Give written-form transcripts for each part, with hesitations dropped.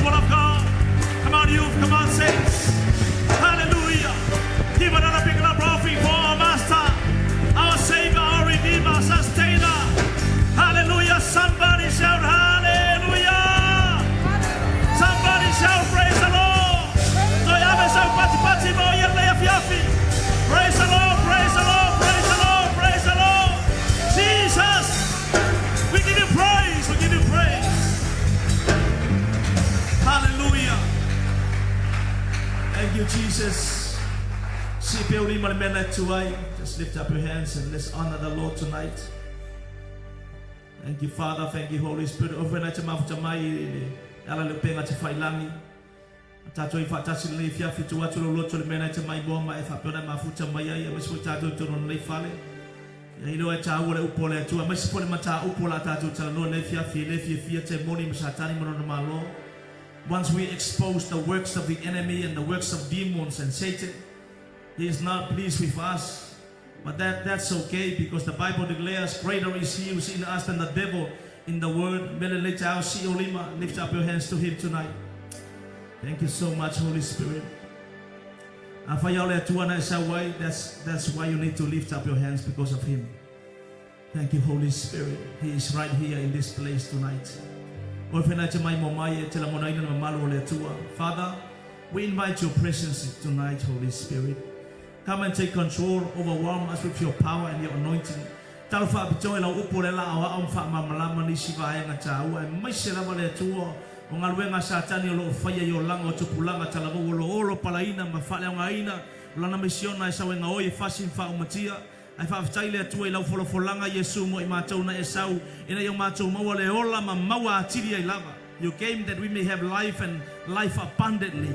people of God. Come on, youth. Come on, saints. Hallelujah. Give another big clap offering for our Master, our Savior, our Redeemer, Sustainer. Hallelujah. Somebody shout hallelujah. Somebody shout praise the Lord. Praise the Lord, praise the Lord, praise the Lord, praise the Lord. Jesus, we give you praise, we give you praise. Hallelujah. Thank you, Jesus. Just lift up your hands and let's honor the Lord tonight. Thank you, Father. Thank you, Holy Spirit. Tato ifa tasi le fia fitu watu lo loto le mena te mai boma e fa pena mafuta mai ya mesu tato to no le fale ya ilo e ta ore upole tu mesu pole mata upola tato ta no le fia fia te moni msatani mono malo. Once we expose the works of the enemy and the works of demons and Satan, he is not pleased with us, but that's okay, because the Bible declares greater is he who is in us than the devil in the word. Lift up your hands to him tonight. Thank you so much, Holy Spirit. That's why you need to lift up your hands, because of him. Thank you, Holy Spirit. He is right here in this place tonight. Father, we invite your presence tonight, Holy Spirit. Come and take control, overwhelm us with your power and your anointing. Ongalwenga satani lo faya yo lango tupulanga talago lo olo palaina mafale ngaina lana misiona isa wenga oi fasin fa umatia ai fa ftaile tu ila folanga Yesu mo imatau na Esau ina yo matau mawale ola mamawa atiri ai lava. You came that we may have life and life abundantly.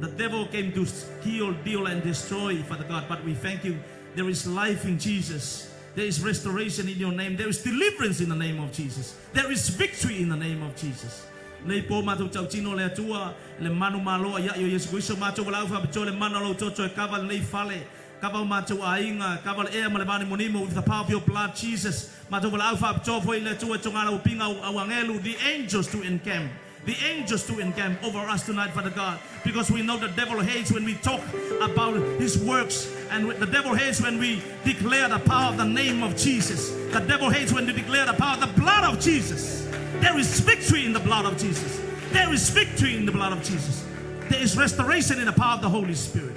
The devil came to kill, steal and destroy, Father God, but we thank you. There is life in Jesus. There is restoration in your name. There is deliverance in the name of Jesus. There is victory in the name of Jesus. Nei po matu tau tino le atua le manu malo ya yo Yesu Kristo matu wala fa bicho le manu lo toto e kaval nei fale kaval matu ainga kaval e male bani monimo with the power of your blood, Jesus. Matu wala fa bicho foi le tua tongala upinga au angelu, the angels to encamp. The angels to encamp over us tonight, Father God, because we know the devil hates when we talk about his works, and the devil hates when we declare the power of the name of Jesus. The devil hates when we declare the power of the blood of Jesus. There is victory in the blood of Jesus. There is victory in the blood of Jesus. There is restoration in the power of the Holy Spirit.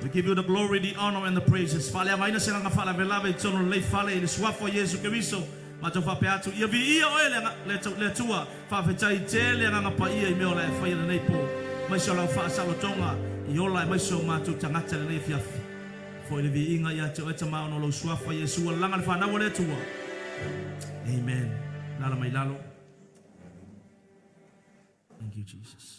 We give you the glory, the honor, and the praises. Fale amaina sila nga fala velave tsono le fale le swafo Yesu Kristo. Matofa peatu ia vi ia oele le tua fa fetai tele nga pa ia me ola fa ia nei po. Mai so la fa sa tonga i ola mai so matu tangata le fiafi. Fo le vi inga ia te o tama no lo swafo Yesu langa fa na le tua. Amen. Lala mai lalo. Thank you, Jesus.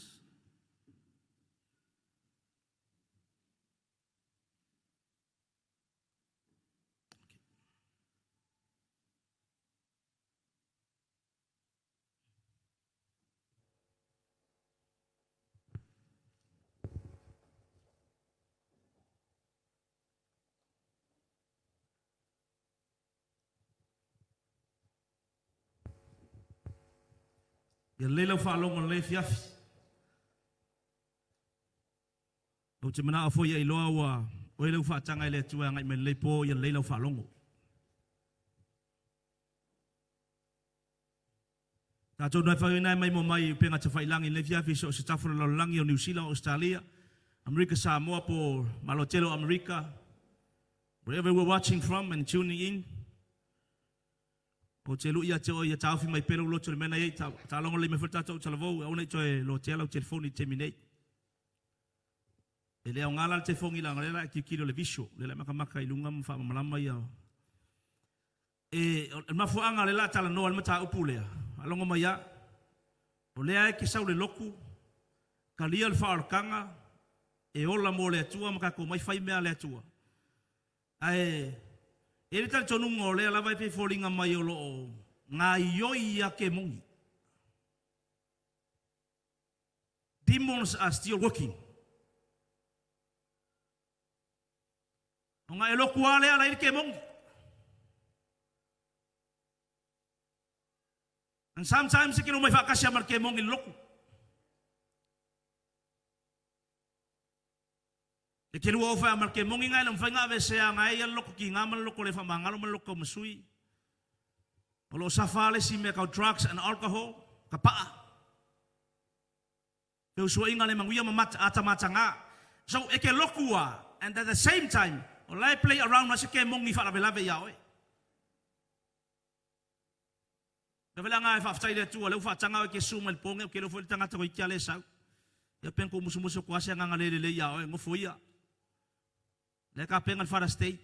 Ya leila whaalonga le fiafi. O te mana afo ia iloa wa o ele whaatanga ile tua ngai me leipo ya leila whaalongo. Tātou nai whawinai mai mo mai penga te whailangi le fiafi so se tafuna laulangi o New Zealand, Australia, America, Samoa po Malotelo, America. Wherever we're watching from and tuning in. O te lu ia te o ia tauwhi mai pera uloto le mena ei, ta longo le me whatatou talavou, au nei toe lo te alau telefoni te minei. E lea o ngala le telefoni la ngarela ki kilo le visio, le la makamaka i lunga mwha mamalama ia. E mafuanga le la tala noa le mata upu lea, alongo mai ia, o lea e ki sau le loku, ka lia le whaarkanga, e ola mo le atua, makako mai whai mea le atua. Ae, e le tali tonu ngō lea lawai pe fōringa mai o loo ngā ioi a ke mongi. Demons are still working. O ngā e loku a lea lai ke mongi. And sometimes kino may fakasya mar ke mong iloko. Kino ofa mar ke mong ngai lam fanga ve se ngai al loko ki ngaman loko le fa mangalo man loko masui. Olo safale si me ka drugs and alcohol kapa. Yo so inga le manguya mamat ata matanga. So eke lokua and at the same time olai play around masike mong ni fa la belave yawe. Kavela nga fa ftai le tu le fa tanga ke suma le ponge ke lo fo tanga to ke ale sa. Ya pen ko musu ko asa nga le le yawe ngo foia. Le ka pengal fara state.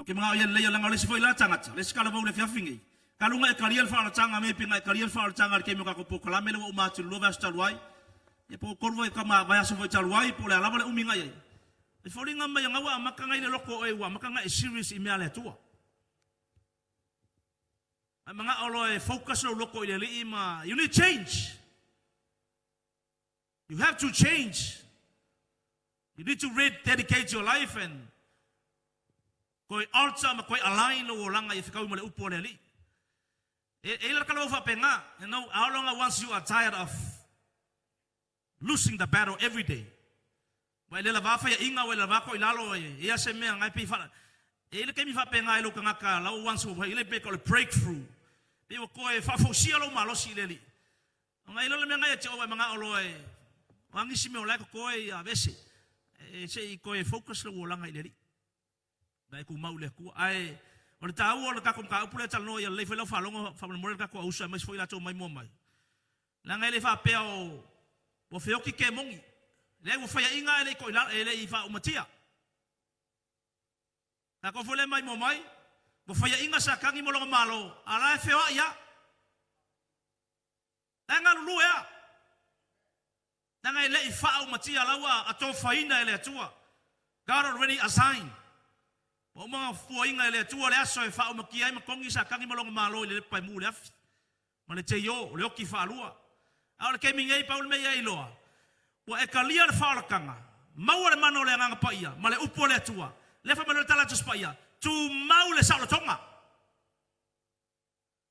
Okay, mga ayan layo lang alis foi la tanga. Les kala mo le fiafingi. Kalunga e kariel fara tanga me pinga e kariel fara tanga ke mo ka ko kala melo o matu lo vas talwai. E po korvo e kama baya so talwai po le ala le uminga ye. E foringa ma yang awa makanga ile loko e wa makanga e serious i me ale tua. Mga olo e focus lo loko ile ima. You need change. You have to change. You need to rededicate your life and koi alta ma koi align lo langa if kau mole upo le li. E la kalau fa penga, you know how long once you are tired of losing the battle every day. Wa le va fa ya inga wa le va ko ilalo e ya se me ngai pi fa. E le ke mi fa penga lo kanga ka la once wa ile be ko breakthrough. Be ko e fa fo sia lo malo si le li. Ngai lo le me ngai che o mga olo e. Wangi si me o la ko e a vese. E se ko e focus lo langa ile li. Dai ku mau le ku ai o le tau o le ka kom ka pule tal no ya le fe lo fa longo fa mo le ka ko usa mas foi la to mai mo mai la ngai le fa pe o fe o ki ke mongi le o fa ya inga le ko ila le i fa o matia ta ko fole mai mo mai o fa ya inga sa kangi mo lo malo ala fe o ya nga lu ya ngai le i fa o matia lawa ato fa ina le tua God already assigned. O mga fuainga le tua le aso e fa o makia e makongi sa kangi malong malo le pai mu le af. Ma le teyo le oki fa lua. A le kemi ngai pa me ia iloa. O e kalia le fa kanga. Mau le mano le nganga pa ia, ma le upo le tua. Le fa mano tala tus pa ia. Tu mau le sa lo tonga.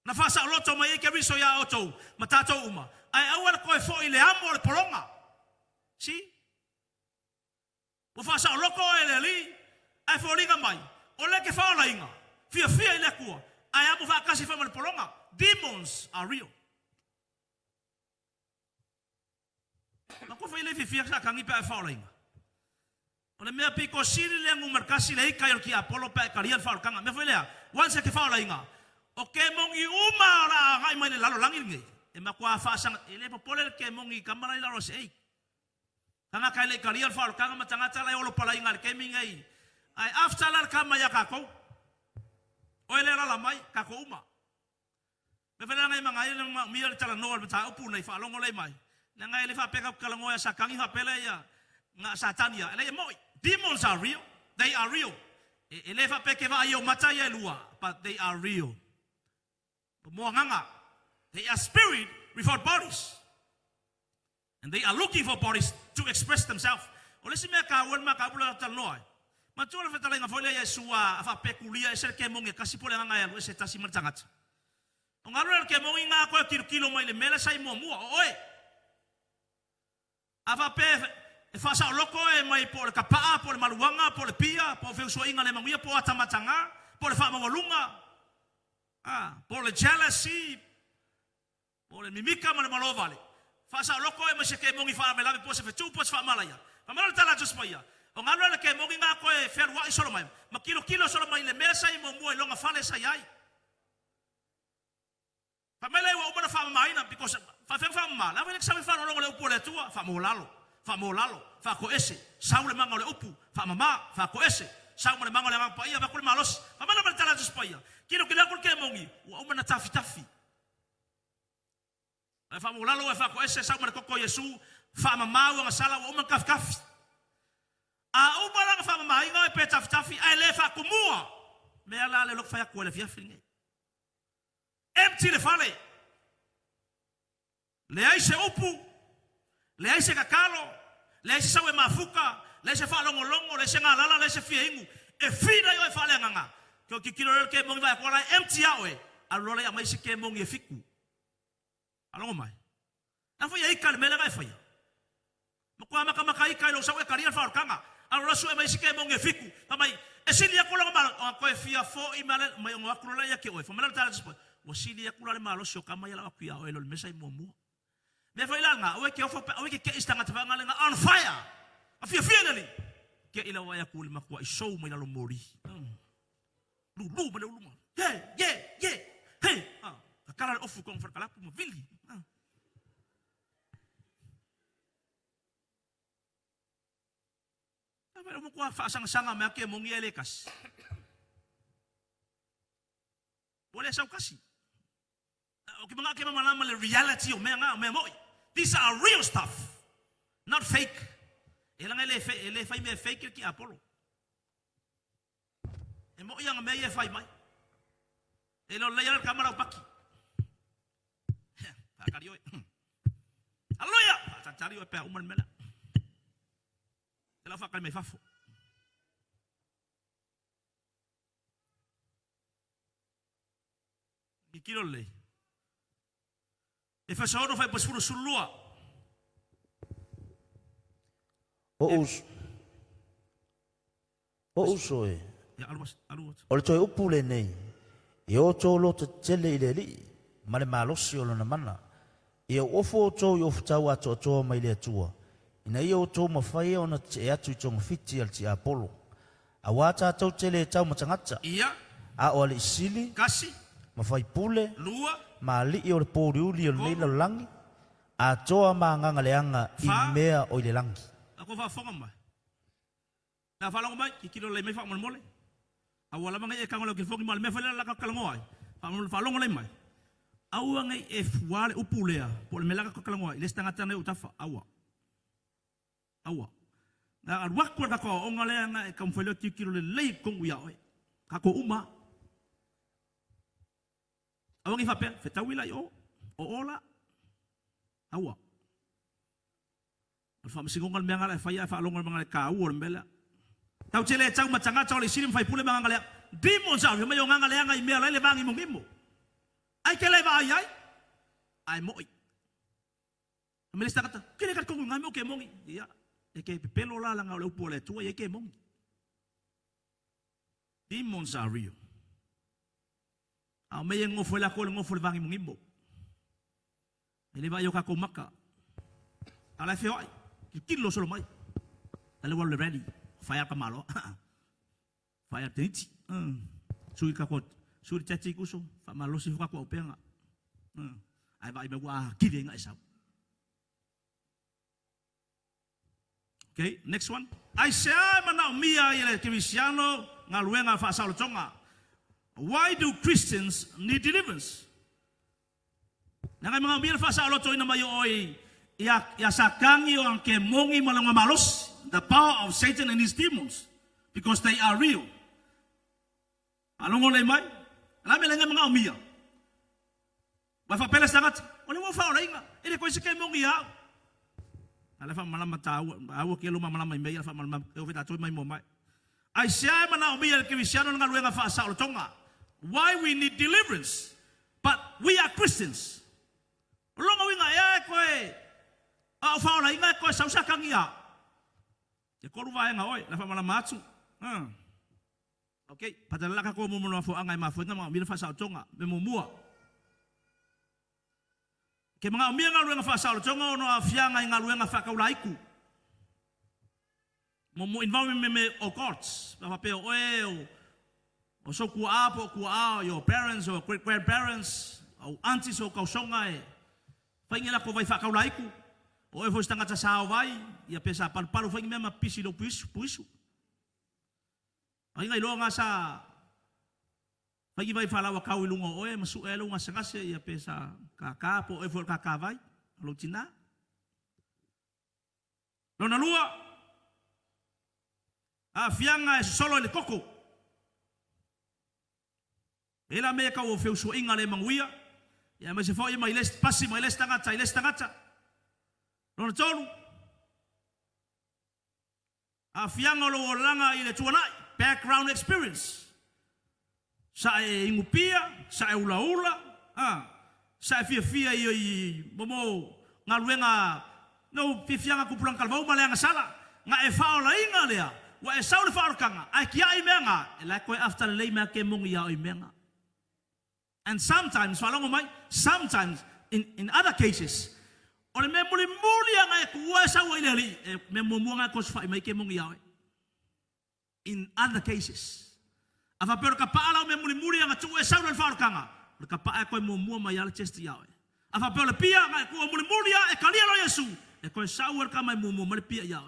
Na fa sa lo to mai ke riso ya oto, matato uma. Ai awal ko e fo ile amo le polonga. Si? O fa sa lo ko e le li. Ai foringa mai. O le ke fala inga. Fia ile kua. Ai amo fa kasi fa mal polonga. Demons are real. Ma ko fa ile fia sa kangi pa fala inga. O le mea piko siri le ngu markasi le ika ki apolo pa karian fala kanga. Me fa ile. Wanse ke fala inga. O ke mongi uma ra ngai mai le lalo langil ngai. E ma kwa fa sang ile po pole ke mongi kamara ila ros ei. Kanga kai le karian fala kanga matanga tala olo pala inga ke mingai. Ai after la kama ya kako. O ele la mai kako uma. Me fela ngai mangai le mi le tala no le ta upu nei fa longo le mai. Na ngai le fa peka kala ngoya sa kangi fa pele ya. Nga satania. Ele moi. Demons are real. They are real. Ele fa peke va yo mata ya lua, but they are real. Mo nganga. They are spirit without bodies. And they are looking for bodies to express themselves. O le si me ka wen ma ka bula tal noi. Ma tu le fetala nga folia Yesua afa pekulia e ser ke monge kasi pole nga ya se tasi martangat. O ngalo ke monge nga ko kilo mai le mela sai mo oe. Afa pe e fa sa loko e mai po le kapa po le maluanga po le pia po fe so inga le manguia po atamatanga po le fa mawalunga. Po le jealousy po le mimika ma le malovale. Fa sa loko e ma se ke monge fa mela po se fe tu po fa malaya. Pa mala tala just pa ya. O ngalo le ke mongi nga ko e ferwa i solo mai. Ma kilo solo mai le mesa i mo mo longa fale sa yai. Pa mele wa ubana fa mai na because fa ma. La vele sa fa no le upo le tua fa mo lalo. Fa ko ese. Sa le manga le upu. Fa mama fa ko ese. Sa mo le manga le manga pa ia ba ko le malos. Pa mala ba tala just pa ia. Kilo ko ke mongi wa ubana tafi. Fa mo lalo fa ko ese sa mo le koko Yesu. Fa mama wa sala wa uma kaf. A ubala nga fa mai nga pe tafi ai le fa kumua me ala le lok fa ko le fia finge empty le fale le ai se upu le ai se kakalo le ai se sawe mafuka le se fa longo le se ngala le se fia ingu e fina yo e fale nga ko ki kilo ke mo va ko la empty awe alola ya mai sike mo nge fiku alongo mai na foi ai kal mela vai foi makwa maka ika lo sawe karia fa kanga alola su mai sike mo nge fiku tamai esili ya kula ma ko fia fo imale mai ngo akula ya ke o fa mala tala spo wasili ya kula le malo sio kama ya la kuya o lo mesa momu me foi langa o ke o ke istanga tavanga nga on fire afia finally ke ila wa ya kul makwa show mai lo mori lu mana lu hey akala ofu kong for kala pu vili Pero mo ko fa sang-sanga me ke mong elekas. Wala sa kasi. Okay mga ke malaman le reality o me mo. These are real stuff. Not fake. Ilang ele fai me fake ki Apollo. Mo yang me ye fai mai. Elo layar kamera paki. Akario. Aloya, cari o pe uman mela. Ela fa kalme fafo. Ikilo le. E fa saono fai pas furu sulua. Soe. Ya alwas. Ole toi upule nei. E o tolo te tele ile li. Male malosi o lona mana. E o ofo to yo ftau ato to mai le tua. Ina iyo to mafai ona te atu tong fiti al ti Apollo. Awata to tele tau matangata. Iya. A ole sili. Kasi. Mafai pule. Lua. Mali o le poriuli o le nei langi. A toa maanganga leanga i mea o le langi. Ako fa fonga mai. Na fa longa mai kikilo le me fa mole. Awala manga e kangola ke fongi mal me fa la ka kalongo ai. Fa longa le mai. Aua ngai e fuale upulea. Por me la ka kalongo ai. Le stangata ne utafa awa. Awa. Na wakwa ka ko onga le nga e kamfelo kikilo le lei kongu ya oi. Ka ko uma. Awa ngi fa pe fetawila yo. O ola. Awa. Fa msingonga me ngala fa ya fa longa ngala ka u mbela. Tau tele tau matanga tau le silim fai pule ngala. Demons out me yo ngala nga i me le bangi mo ngimo. Ai ke le va ai. Ai moi. Me le stakata. Kile ka kongu ngamo ke mongi. Ya. E ke pelo la nga le upo le tua e ke mongi. Demons are real. A me ngo foi la ko ngo foi bangi mo ngimo. Ele vai yo ka ko maka. Ala fe oi. Kilo solo mai. Ale wale ready. Fire ka malo. Fire titi. Sui ka ko. Sui tati kuso. Fa malo si fa ko openga. Ai vai me wa kile nga isa. Okay, next one. Aisha mana mia ile Cristiano ngaluenga fa saulo tonga. Why do Christians need deliverance? Nanga mga mia fa saulo tonga mayo oi. Ya sakangi o ang kemongi malanga malos, the power of Satan and his demons, because they are real. Along ole mai, alame lenga mga umia. Ba fa pele sangat, ole mo fa ole inga, ele ko se kemongi ya. Ala fa malama tawo, awo ke luma malama mai fa malama o vita to mai mo mai. Ai sia mana umia ke Cristiano nga luenga fa sa tonga. Why we need deliverance? But we are Christians. Longa winga ya ko a fa ola inga ko sa usa kangia. Te ko lu vai nga oi, la fa mala matsu. Okay, padala ka ko mo mo fo angai ma fo na mi fa sa tonga, me mo mua. Ke mga umia nga luenga fa sa tonga no afia nga luenga fa ka ulaiku. Mo involve me o courts, la fa pe o so ku your parents or great grandparents, o aunties o kausonga e. Fa ingela ko vai fa ka ulaiku. O e foi tangata sa vai, ia pesa paru foi mesmo pisi do puisu. Ai ngai lo nga sa Pagi vai fala wa kau ilungo oe masu elo nga sangase ia pesa kaka po e for kaka vai lo tina. Lo na lua a fianga e solo le koko. Ela me ka o feu so inga le manguia. Ia me se foi mai les pasi mai les tangata. Lo na tolu. A fianga lo langa i le tuanai background experience. sa e ingupia, sa e ula-ula, sa e fia i momo ngā ruenga no fifianga kupulang kalvau ma leanga sala, nga e whaola inga lea, wa e saure whaorkanga, ai kia i menga, e lai koe after lei mea ke mungi ia i menga. And sometimes, sometimes, in other cases, o le me muli anga e kua e saua i leli, e me mumuanga e koswha i mai ke mungi ia. In other cases, a whapero ka paala o me muli anga tu e saura le whaorkanga, le ka paa e koe mumua mai ala chesti ia. A whapero le pia anga e kua muli e kalia lo Yesu, e koe saua ka mai mumua mai le pia ia.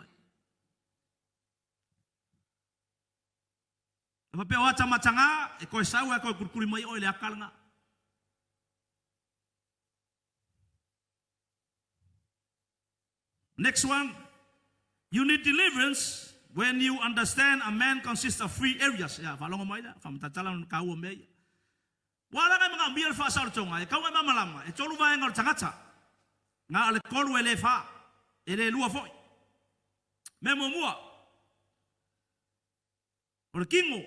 A whapero ata matanga, e koe saua e koe kurkuri mai o le akalanga. Next one, you need deliverance when you understand a man consists of 3 areas. Ya, falongo mai da, famtatalan ka u mei. Wala ka mga miel fa sa tonga, e ka wa mamalama, e tolu va ngol tangata. Nga ale kolu ele fa, ele lua foi. Memo mua. O kingo.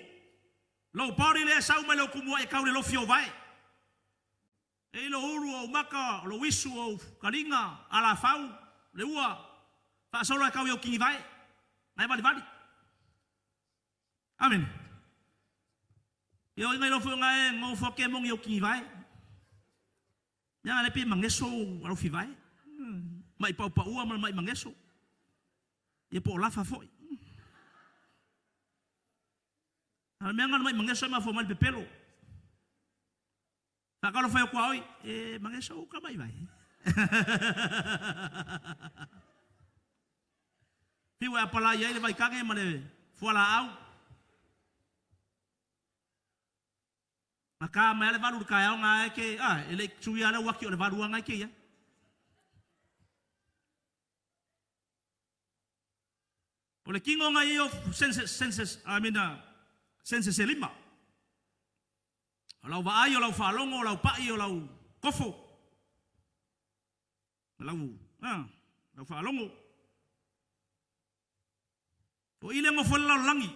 Lo pari le sa u melo kumua e ka le lo fio vai. E lo uru o maka, lo wisu o kalinga, ala fau. Le ua, fa solo e kau iau kingi vai, nai vali. Amen. Iau ingai lofu ngai ngau foke mong iau kingi vai. Nga lepi mangeso alo fi vai. Mai pau ua mai mangeso. Ia po lafa foi. Al mengan mai mangeso ma fo mal pepelo. Ta kalau foi ko oi, mangeso ka mai vai. Piwa apala ia le vai kange male fuala au. Maka mai le valu ka au ngai ke ele tsuia le waki le valu ngai ke ia. O le kingo ngai o senses lima. Lau va ai o lau falongo, lau pai o lau kofo. Lau whaalongo. O ile ngo whala langi.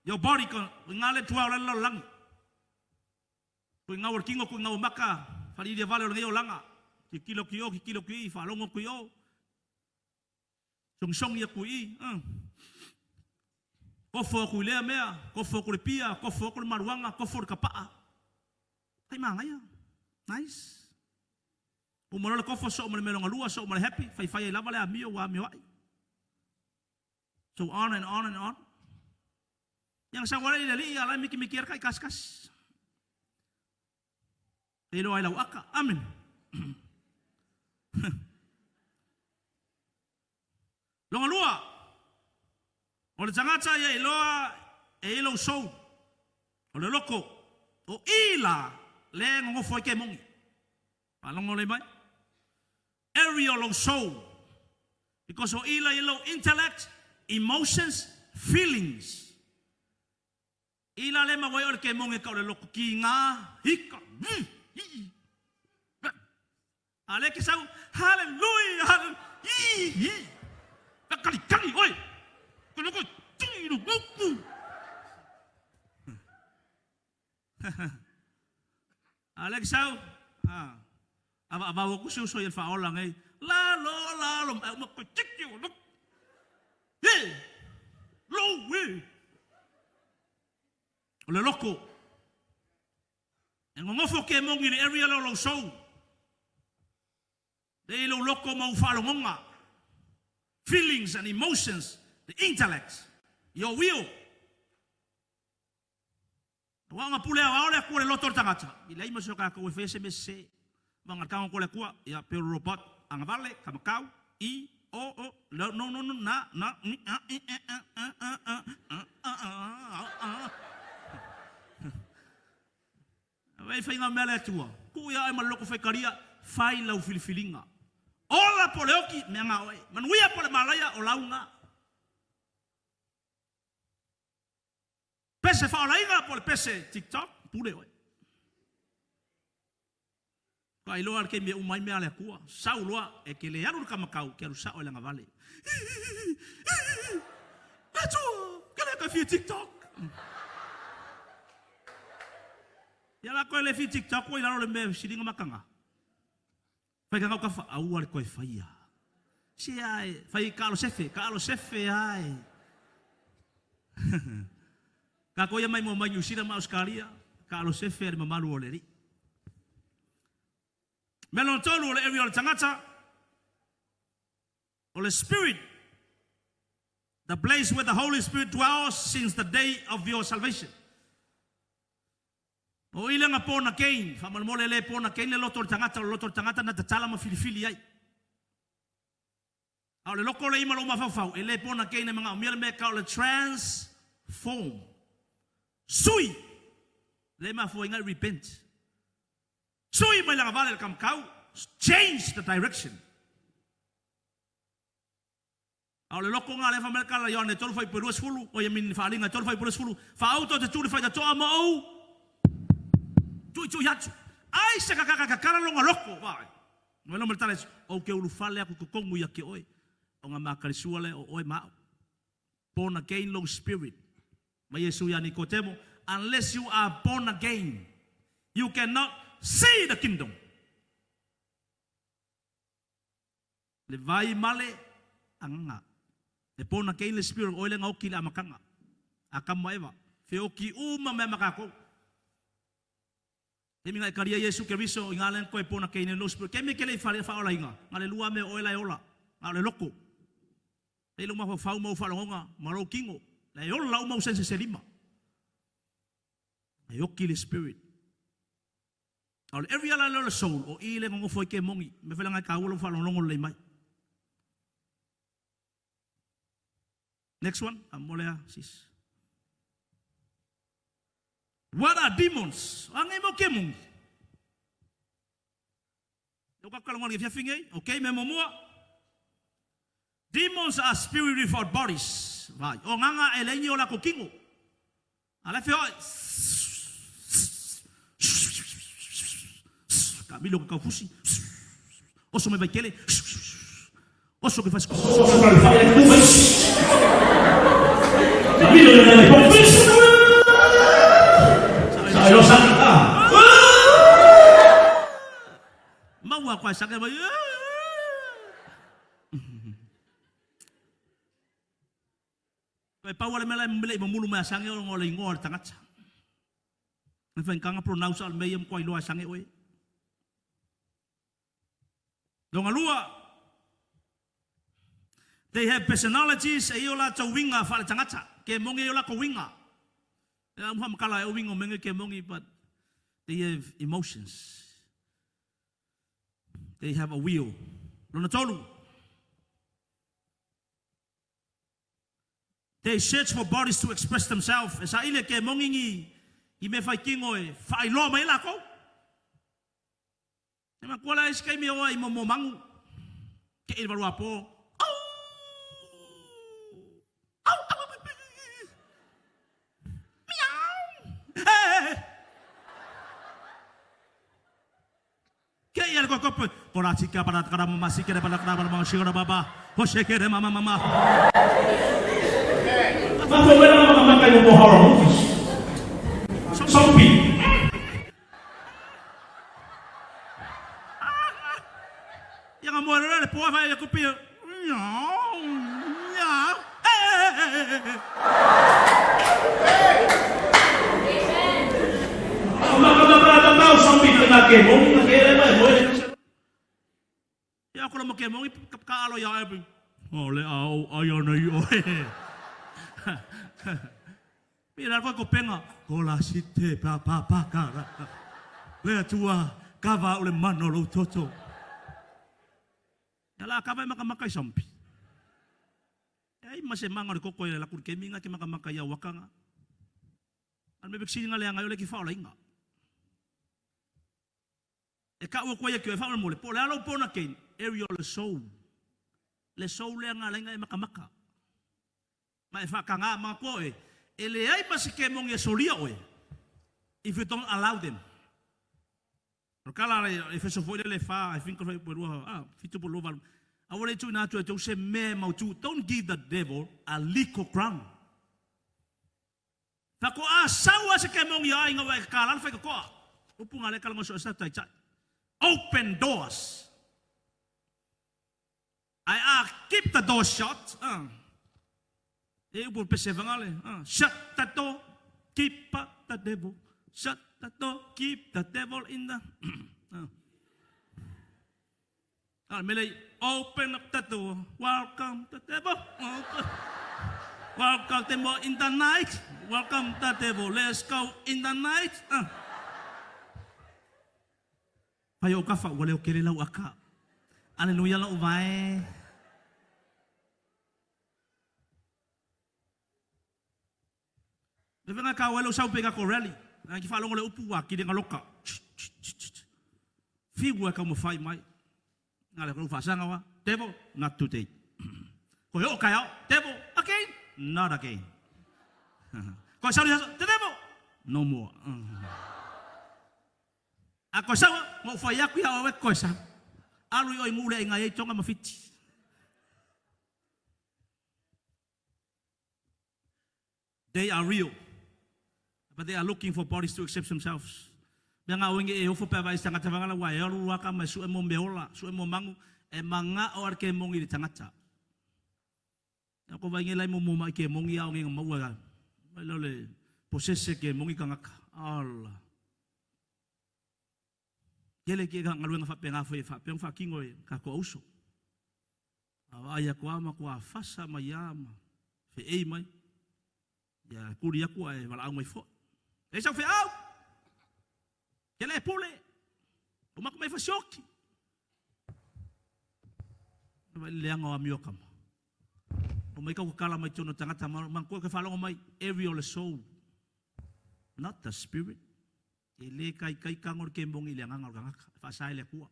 Your body ka ngale tua o lau langi. Ko ngawar kingo ko ngawar maka. Whali dia vale o ngeo langa. Ki kilo ki i, whaalongo ki o. Song ia kui i. Kofo ku lea mea, kofo ku le pia, kofo ku le maruanga, kofo le kapaa. Hai manga ia. Nice. Umano le kofo so umano melonga lua so umano happy fai lava le amio wa amio ai. So on and on and on. Yang sa wala ile ala mikir kai kas. Elo ai lau aka. Amen. Longa lua. O le tangata ia elo so. O le loko. O ila le ngofo ke mongi. Palongo le mai. Area of soul, because of ila intellect, emotions, feelings. Ila le ma wai ke monge ka le loko ki nga hika. Ale ke sau hallelujah hallelujah. Kali oi. Ko loko tiro buku. Ale ke sau Aba ko suso yung faola ngay. Lalo. Makachik yun. Hey! Low way! Ole loko. Ang ngofo ke mong in area lo so. They lo loko mau falonga. Feelings and emotions. The intellect. Your will. Wa nga pule aole ko le lotor tangata. Ilai mo so ka ko fese mese. Mga kang ko le kuwa ya pero robot ang vale kamakau i o no na vai fai nga mele tua ku ya ai maloko fai karia fai lau filifilinga ola poleoki me nga oi manuia pole malaya o launga pese fa olainga pole pese TikTok pure oi. Kai loa ke me umai me ale kua. Sau loa e ke le aru ka makau ke aru sa o langa vale. Ato, ke le ka fi TikTok. Ya la ko le fi TikTok ko ila le me silinga makanga. Fai ka ka fa au ko fai ya. Si ai fai Carlo Sefe ai. Ka ko ya mai mo mai usira ma Australia, Carlo Sefe ma malu oleri. Melon tolu le area tangata. Holy Spirit, the place where the Holy Spirit dwells since the day of your salvation. O ile nga pona kain, famal mo le pona kain le lotor tangata na tatala ma filifili ai. Au le loko le ima lo mafafau, ele pona kain na mga umir me ka le transform. Sui, le ma fo inga repent. Sui mai la vale kam kau, change the direction. Au le loko nga le fa melka la yone tolu fai peru sfulu o ye min fa linga tolu fai peru sfulu fa auto te tuli fai da toa ma au tu yatu ai se kaka longa loko vai no me tales o ke ulu fale aku kongu ya ke oi o nga makari suale o oi ma born again long spirit ma Yesu ya Nicodemo unless you are born again you cannot see the kingdom le vai male anga le pona kain le spirit oile ngau kila makanga akam eva fe oki uma me makako emi ngai karia Yesu Kristo ingalen ko pona kain le spirit kemi kele fa ola inga ngale lua me oila ola ngale loko le luma fa mo fa longa maro kingo le ola uma usense selima e oki le spirit all every other soul o ile ngo foi ke mongi me fela ngai ka ulo fa longo le mai. Next one, Amolea sis. What are demons? Ang imo kemong. Yo ka kalongan ge fiafingay, okay, me momua. Demons are spirit without bodies. Vai, o nganga elenyo la kokingo. Ala feo. Camilo ka fusi. Oso me baikele. Oso que faz Camilo le confesso. Sai lo sanka. Mau aku sanka ba. Kai pawale mela mele mulu ma sange ngole ngol tangat. Nfen kanga pronounce al meyem ko ilo sange oi. Donga lua they have personalities e yola to winga fa tangata ke mongi yola ko winga ya muham kala e wingo menge ke mongi but they have emotions they have a will lona tolu they search for bodies to express themselves esa ile ke mongi i me fai kingo e fai lo mai la ko ma kola iskai mi o i mo mangu ke il valua po Kaya ko pora chika para kara mama sikere para kara mama shigara baba ho shekere mama Ako wala mama kayo mo horror movies Zombie Yang amo le po fa ko pi Ya ako lang magkemong kaalo ya ay. Ole au ayo na yo. Mira ko penga kola site pa kara. Le tua kava ole manolo toto. Dala kava makamakay sampi. Ay masemang ko ko la kun keminga ki makamakay wakanga. Al mebiksi nga le ngayo le ki fa ola inga. E ka o koia ke fa mo le po le alo pona ke area le soul le nga lenga e makamaka ma e fa kanga ma ko e le ai masike mong e solia oe if you don't allow them kala e fe so foi le fa I think foi por fitu por loval awole tu na tu se me mau tu don't give the devil a lick of crown fa ko sawa se ke mong ya inga wa kala fa ko Upu ngale kalau ngosok sa tai chai. Open doors. Keep the door shut. Upu pese vangale. Shut the door. Keep the devil. Shut the door. Keep the devil in the. Mele, open up the door. Welcome the devil. Welcome the devil in the night. Welcome the devil. Let's go in the night. Payo ka fa wale o kele lau aka. Aleluya lau vai. Devenga ka wale o sau pega ko rally. Nang ki fa longo le upu wa ki de ngaloka. Figu ka mo fai mai. Ngale ko fa sanga wa. Devil, not today. Ko yo ka yo. Devil, again, not again. Ko sa the devil, no more. Ako sa mo fa ya ku ya wa ko sa. Alu yo mule nga ye tonga mafiti. They are real. But they are looking for bodies to accept themselves. Nga wingi e ofo pa vai sanga tavanga wa ya ru waka ma su emo meola, su emo mangu e manga o arke mongi tangata. Ako vai ngelai mo ma ke mongi ya ngi mawa. Mai lole posese ke mongi kangaka. Allah. Yele ke ga ngaluenga fa penga fa kingo ka ko uso. Aya ko ama ko afasa mayama. Fe ei mai. Ya kuri aku ai wala mai fo. E sa fe au. Yele pule. O mak mai fa shoki. Vai leanga o mio kama. O mai ka kala mai tono tangata man ko ke falongo mai every all soul. Not the spirit. Ele kai kangor kembong ile ngangor gangaka fa sai le kuwa.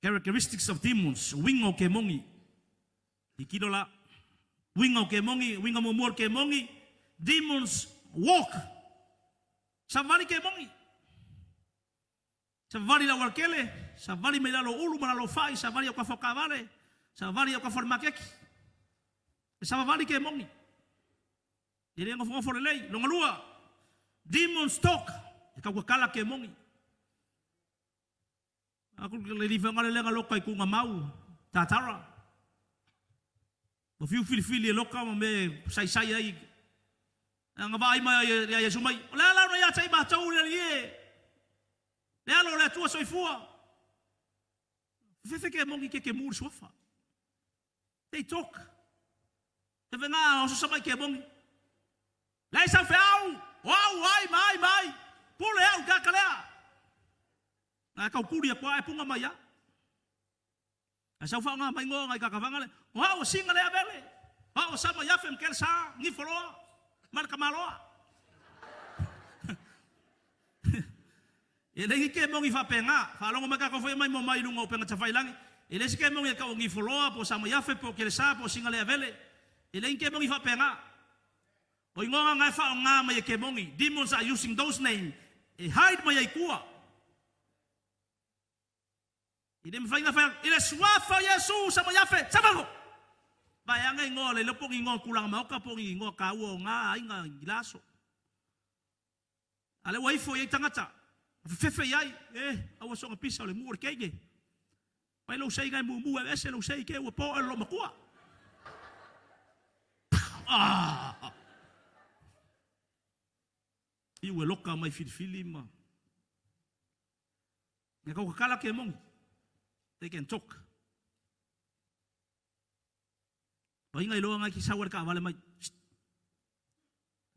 Characteristics of demons, wingo kemongi. Ikidola wingo kemongi, wingo momor kemongi. Demons walk. Savari kemongi. Savari la warkele, savari melalo ulu malalo fai, savari ka fokavale, savari ka formakeki. Savari kemongi. Jadi yang ngomong forelei, longalua, demons talk, ikaw kala kemongi. Aku leli fengale lenga lokai ku ngamau, tatara. Bafiu fili loka me sai ai. Ang vai mai ya sumai. La no ya sai ba tau le ye. Le lo le tua soifua. Fefe kemongi ke mur sofa. They talk. Te venga o so mai kemongi. Lai sa feu, wow, mai. Pule au kakalea. Na kau kuri ko ai punga mai ya. Asa fa nga mai ngo ngai kakavanga le. Wow, singa le abele. Wow, sama ya fem kel sa ni foloa. Mar kamaloa. Ele ke mongi fa penga, fa longo maka ko foi mai mo mai lungo penga tafai langi. Ele ke mongi ka ngi foloa po sama ya fe po kel sa po singa le abele. Ele ke mongi fa penga. O ingonga ngai fa nga mai ke mongi. Demons are using those names. E hide mai kuwa. Ide mfainga fa ile swafa Yesu sama yafe. Sabako. Bayanga ngole le pongi ngo kulang mau ka pongi ngo ka wo nga inga gilaso. Ale waifo ye tangata. Fefe yai awa so ngapisa ole muor kege. Pai lo sei ngai mu ese lo sei ke wo po lo makua. Iwe loka mai filifili ma. Nga kau kakala ke mong. They can talk. Pai ngai loa ngai ki sawar ka wale mai.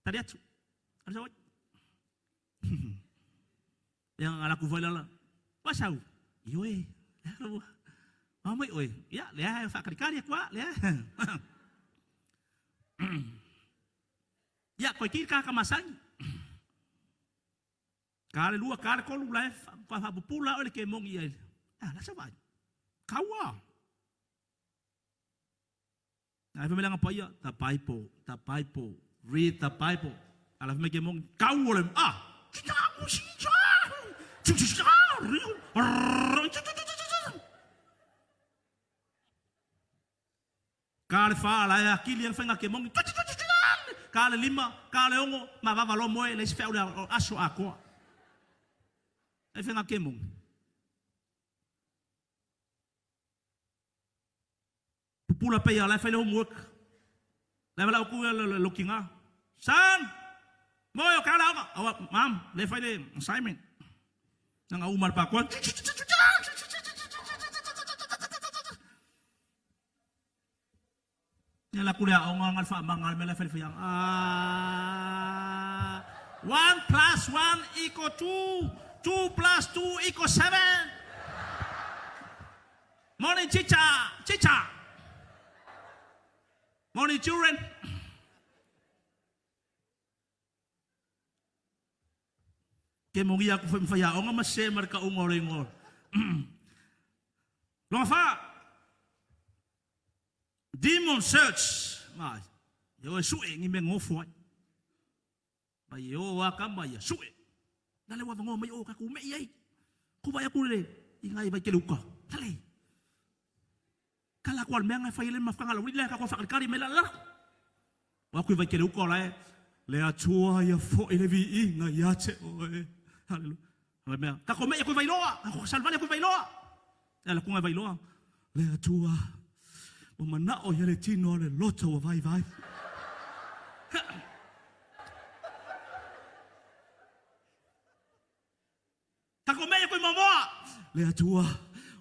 Tadi atu. Ada sawat. Yang alaku valala. Pasau. Iwe. Mamai oi. Ya, lea fa kari kwa, lea. Ya, koi kir ka kamasangi. Kare lua kare ko lu life pa fa pula ole ke mongi ai. La sabai. Kawa. Na fa melang apa ya? Ta paipo. Read the Bible. Ala fa me ke mongi. Kawo le. Kita musi ja. Kare fa la ya kili yang fa ke mongi. ka le lima, ka le ongo, ma va valo moe, le sifea ule aso a koa. E whenga ke mungi. Pupula pe ya, le whaile homework. Le wala uku le lookinga. Son, moe o ka la onga. Awa, mam, le whaile assignment. Nanga umar pa koa. Nila kuliah ongang alfa mangal mela fel yang 1 plus 1 equal 2, 2 plus 2 equal 7. Morning chicha. Morning children. Kemongi aku faya onga masih mereka ungol. Longa demon search. Mai, yo suwe ngi mengofu. Mai yo akamba ya suwe. Dale wa ngo mai o ka ku me yai. Ku ba ya ku le ingai ba keluka. Dale. Kala kwal menga fa ile mafanga la wile ka ko fa kari mela la. Wa ku ba keluka la le atua ya fo ile vi inga ya che o. Haleluya. Ka ko me ku ba iloa, ko salvale ku ba iloa. Dale ku ba iloa. Le atua o mana o yele tino le loto o vai. Kako me ko mama. Le atua,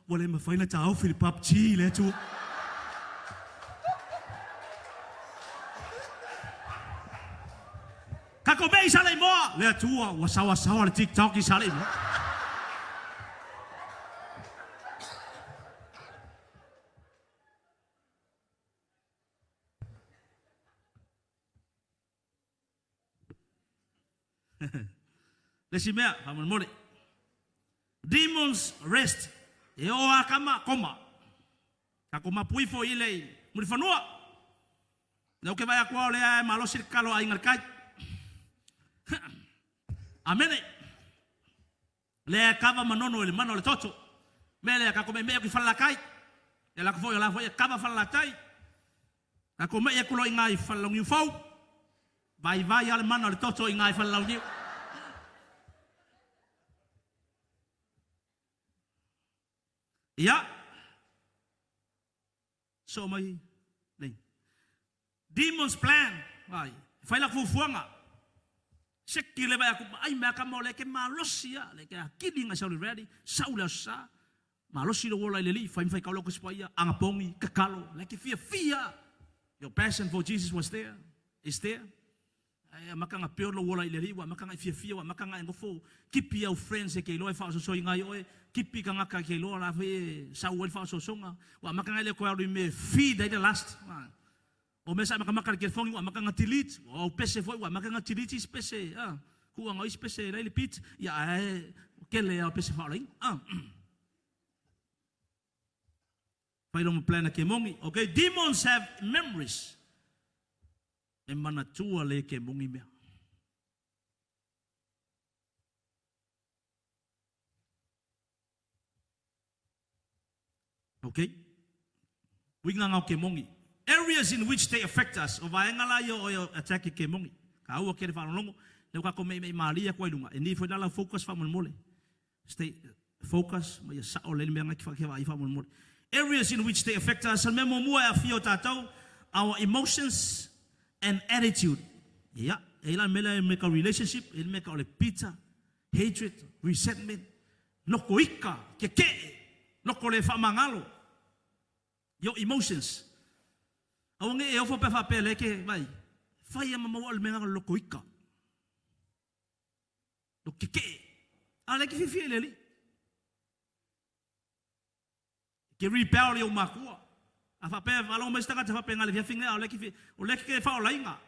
wale ma faina tau Philip Chi le atua. Kako me sale mo. Le atua, wasawa le TikTok sale mo. Lesimea, vamos mole. Demons rest. E o akama koma. Kakoma puifo ile. Murifanua. Leo que vai a qual é malo circalo a ingalkai. Amene. Le kava manono le mano le toto. Mele kakome me ki falla kai. E la foi kava falla tai. Kakome e kulo ingai falla ngi fau. Vai al mano le toto ingai falla ngi. Ya, so mai, demons plan, vai, fai la fufuanga. Sekile ba aku, ai me akamo leke malosia, leke kidding asa ready, saula sa, malosi lo wola leli, fai kaulo ko spaya, angapongi, kakalo, leke fia. Your passion for Jesus was there, is there. Ai makanga pior lo wola leli, wa makanga fia, wa makanga ngofo, kipi au friends e ke lo fa so ngai oe. Kipi kanga ka ke lo la fe sa wel fa so songa wa makanga le ko ri me feed the last o me sa makanga ke fongi wa makanga tilit o pese foi wa makanga tiliti pese ku nga pese le pit ya ke le o pese fa ling pai lo plan ke mongi. Okay, demons have memories e mana tua le ke mongi me. Okay? We ngangau kemongi. Areas in which they affect us. O vaengala yo attack kemongi. Ka u ke fa longo. Le ka kome me malia ko ilunga. Ni foi dala focus fa mole. Stay focus ma ya sa o le me ngaki fa ke fa mole. Areas in which they affect us. Al memo mo ya fio tatau our emotions and attitude. Yeah, ela mela make a relationship, ela make a pizza, hatred, resentment, no koika, ke no kole fa mangalo. Your emotions. Awange e ofo pe fa pele ke vai. Fai mama wal menga lo koika. Lo ke. Ale ke fi leli. Ke rebel yo makua. Afa pe valong me staka fa pe ngale fi finga ole ke fi. Ole ke fa ola inga.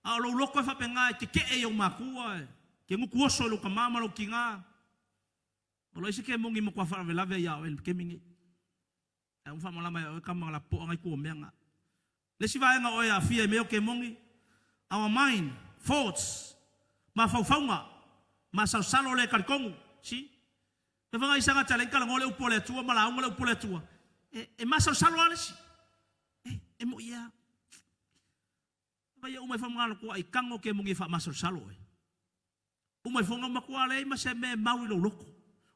A lo loko fa pe nga ke yo makua. Ke nguku so lo kamama lo kinga. Olo isi ke mongi mo kwa fa vela ve ya el ke mingi. Ang fa mala mai ka mala po ngai ko menga. Le si vai nga o ya fia me ke mongi. Our mind, thoughts, ma fa faunga, ma sa salo le kalkongu, si? Te vanga isa nga challenge kala ngole upole tua mala ngole upole tua. E ma sa salo ale si. E mo ya. Kaya umay famangalo ko ay kango ke mungi fa masol salo. Umay fonga makua le ma se me mau lo loko.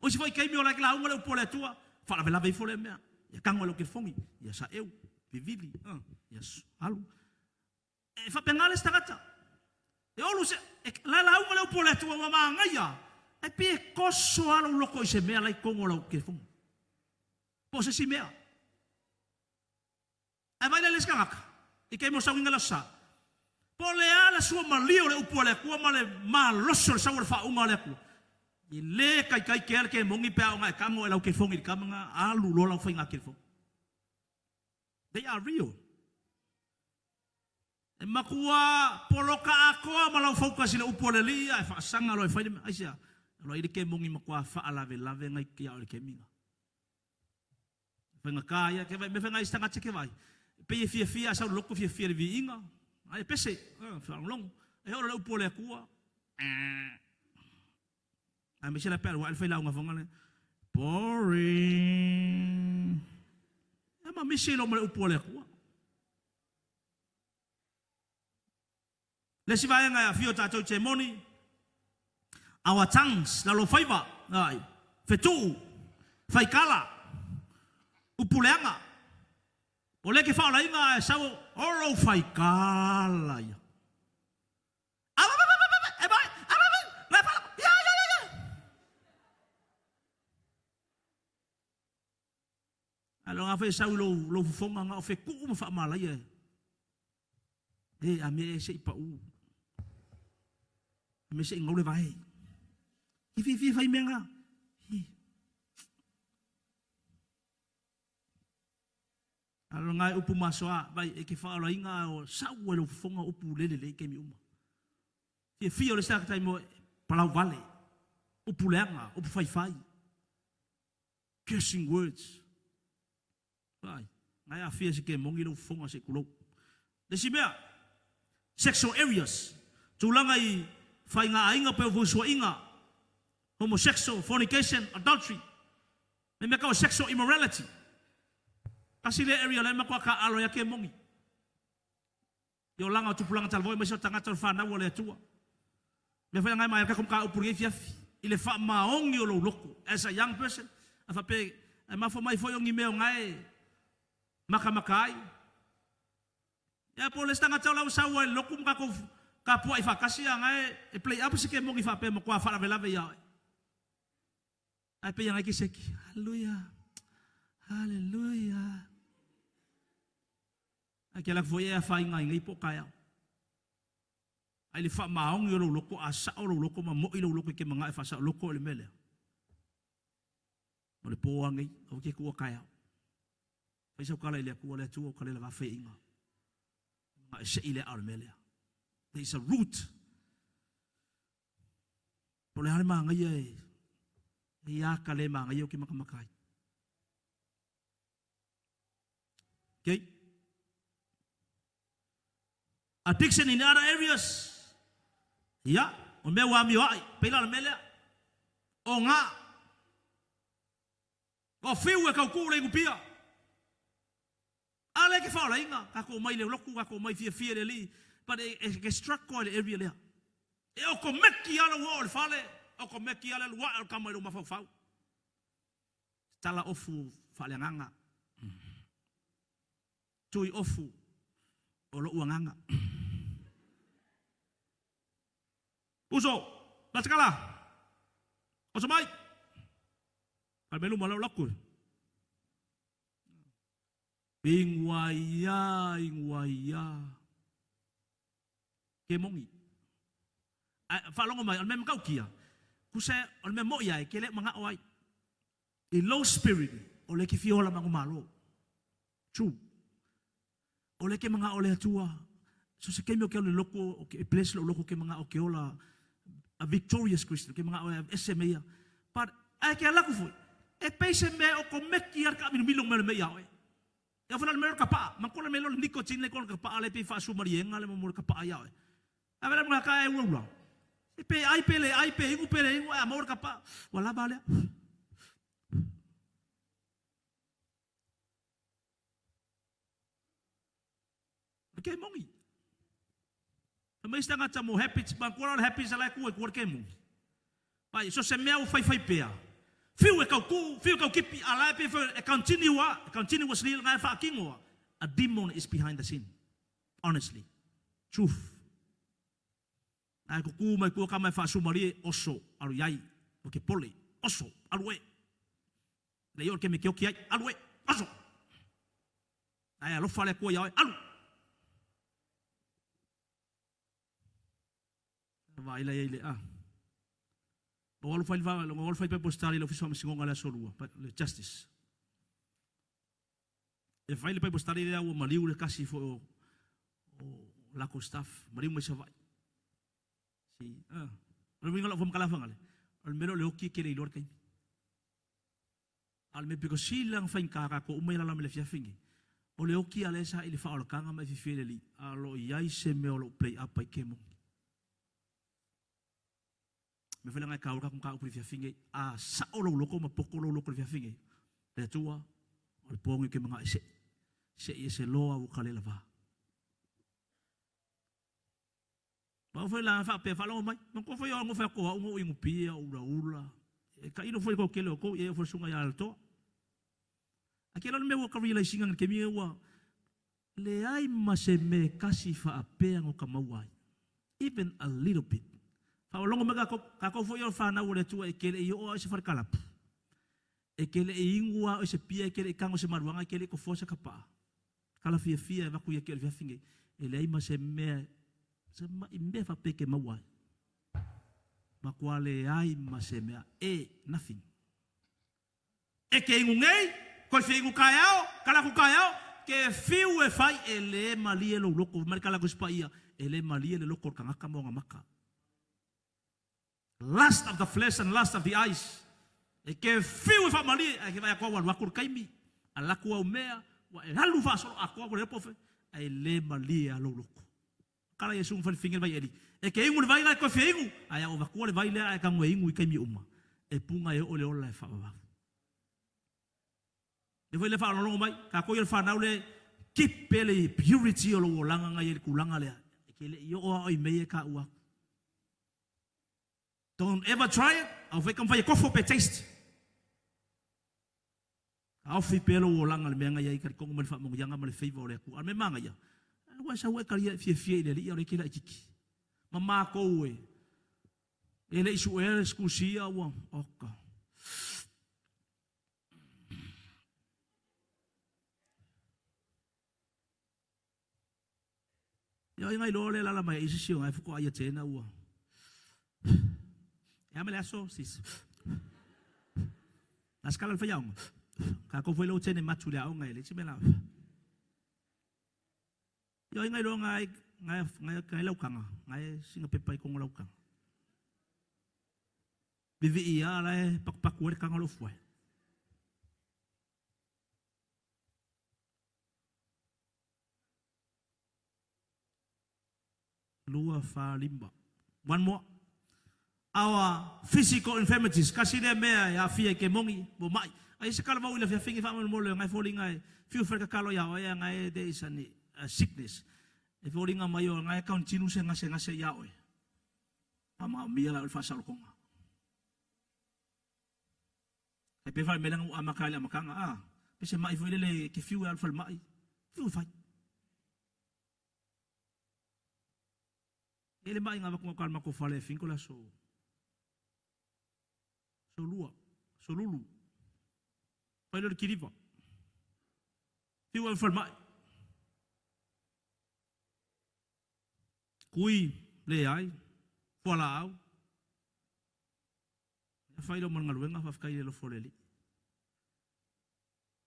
O se foi kai mi ola que la unga le pole tua, fa la vela vai fole me. Ya kango lo ke fongi, ya sa eu, vivili, ya alu. E fa pengale stagata. E olu se la unga le pole tua mama ngaya. E pe koso alo loko se me la kongo lo ke fongi. Po se si mea. E vai le skangaka. I kai mo sawinga la sa. Pole ala sua malio le upole kua male maloso sa fa unga le ku. I le kai ke mongi pe nga kamo e lau ke fongi kamanga alu lo lau fainga ke fongi. They are real. E makua poloka akoa malau focus le upole lia e fa sanga lo e fai ai sia. Lo i ke mongi makua fa alave ngai kia o ke minga. Fainga kaya ke vai me fainga istanga teke vai. Pe fia sa loko fia vi inga. Ai pese, long. E ora le upole kua. Ai me sela pelo, ai foi lá unha fongale. Boring. E ma misi lo le upole kua. Le si vai nga fio tatou ceremony. Our tongues la lo faiva. Ai. Fetu. Faikala. Upuleanga. O le ke fa la inga e sao oro fai kala ya. Alo nga fa sao lo fonga nga fe ku ma fa mala ya. E a me se pa u. Me se ngole vai. Ifi fai menga. Alo ngai upu masoa vai e ke fa la inga o sao lo fonga upu lele ke mi uma. Ye fio le sa tai mo palau vale. Upu lenga, upu fai. Cursing words. Vai. Ngai a fia se ke mongi lo fonga se kulo. Desimea. Sexual areas. Tulanga i fai nga inga pe vo inga. Homosexual, fornication, adultery. Me ka sexual immorality. Kasi le area le makwa ka alo ya ke mongi. Yo langa tu pulang tal voi me so tanga tal fa na wole tua. Me fa ngai mai ka kum ka upuri fia. Ile fa maong yo lo loko. As a young person, afa pe ma fo mai fo yo ngimeo ngai. Maka. Ya pole tanga tal la sa wo loko ka ko ka po ifa kasi ngai e play up se ke mongi fa pe mo kwa fa la vela ya. Ai pe yang ki seki. Hallelujah. Hallelujah. Aquela que foi a fainga ngai po kaya. Ai le fa maong yo loko asa o loko ma mo ilo loko ke manga fa sa loko le mele. Mo le po ngai o ke ku kaya. Fa sa kala ile ku le tu o kala la fainga. Ma se ile al mele. There is a root. Po le harma ngai ya kale ma ngai o ke makamakai. Okay. Addiction in other areas. Ya, o me wa mi ai, pela mele. O nga. O fiu e ka ku le ngupia. Ale ke fa la inga, ka ko mai le loku ka ko mai fia le li, but e ke struck ko le area le. E o ko meki ala wo le fale, o ko meki ala wa ka mai lo mafau. Tala ofu fa le nganga. Tui ofu o lo uanganga. Uso, la skala. O samai. Al melu malau laku. Ingwaya. Kemongi. Falongo mai al mem kau kia. Kuse al mem mo ya kele manga oi. In low spirit o le ki fiola mangumalo. True. Ole ke mga ole atua. So se kemi o ke ole loko, o ke place lo loko ke mga o ke ola a victorious Christian, ke mga o SMA. But ai ke ala kufu. E peise me o ko meki ar ka milong me yawe. Ya fana me ka pa, man ko me lo niko chin le ko ka pa ale pe fa su marienga le mo ka pa yawe. A ver mo ka e wula. E pe ai pe ingu pele ingu amor ka pa. Wala bale. Okay, mongi. Mai stanga ta mo happy ba ko happy sa lai ku ko ke mu. Pai so se mea fai pea. Fiu e kau kipi ala pe e continuously ngai fa kingo. A demon is behind the scene. Honestly. Truth. Ai ko ku mai ko ka mai fa sumari oso alu yai. O ke pole oso alu e. Le yo ke me ke o ki ai alu e oso. Ai alo fa le ko ya alu. Vai la ile Ngol fai pe postari lo fiso singonga la solua, le justice. E fai le pe postari le au maliu le kasi fo o la ko staff, maliu me savai. Si, lo vinga lo fom kala fangale. Al melo le oki ke le lor kai. Al me piko silang fai kaka ko umela la me le fiafingi. O le oki ale sa ile fa o kanga mai fifele li. Alo yai se me o lo play up ai kemo. Me fela ngai kaura kung kaupri fia finge a sa o loko ma poko loko fia finge le tua o le pongi ke mga se loa o kale lava ba fela fa pe fala o mai non ko foi o ngo fa ko o ngo ingu pia ula e ka ino foi ko kele ko e foi sunga ya alto akela me wo ka realizing ang ke mi wa le ai ma se me kasi fa apea ngo kamawai even a little bit. Fa longo mega ko foi o fa na ure tu e kele i o se far kalap. E kele e ingua o se pia e kele kango se maruanga kele ko fosa kapa. Kala fia va ku ye kele finge. E le ima se me imbe fa peke mawai. Ma kwale ai ma se me nothing. E ke ingungei ko fi ingu kayao kala ku kayao ke fiu e fai ele mali e lo loko mar kala ku spaia ele mali e le loko kangaka mo ngamaka. Lust of the flesh and lust of the eyes. E ke fiu fa mali e ke vai kwa wa kur kaimi. Ala kwa umea wa e halu fa so akwa ko repofe ai le mali a lo loko. Kala Yesu fa finger vai eli. E ke ingu vai ko fiu ai o va ko le vai le ai ka ngwe ingu kaimi uma. E punga e ole ola fa ba. E foi le fa lo mai ka ko ye fa na le keep pele purity o lo langa ngai kulanga le. E ke le yo o me ka wa. Don't ever try it. I'll make them for your taste. I'll fi pelo o langa le menga ya ikari kongo malfa mo yanga mal favor le ku. Al me manga ya. Wa sa we kali fi le ya le kila ikiki. Mama ko we. Ele isu era skusia wa. Oka. Ya ngai lo le la mai isi sio ngai fu ko ya tena wa. Ya me la so sis. La scala al fayang. Ka ko foi lo tene matu le ngai le chimela. Yo ngai lo ngai lo kanga, ngai singa pe pai ko lo kanga. Bivi ia la pak wer kanga lo foi. Lua fa limba. One more. Our physical infirmities kasi le mea ya fia ke mongi bo mai ai se kala mau le fia fingi fa mo le ngai foli ngai fiu fer ka kalo ya o ya ngai there is a sickness e foli ngai mai o ngai continue se ngase ya o ama mia la fa sal konga e pe fa melang amakala amakanga pe se mai foi le ke fiu al fal mai fiu fai ele mai ngama ko kalma ko fale finko la so solulu. Pai lo kiriva. Fiu al farmai. Kui le ai, fola au. Fai lo mangaluenga fa kai lo foleli.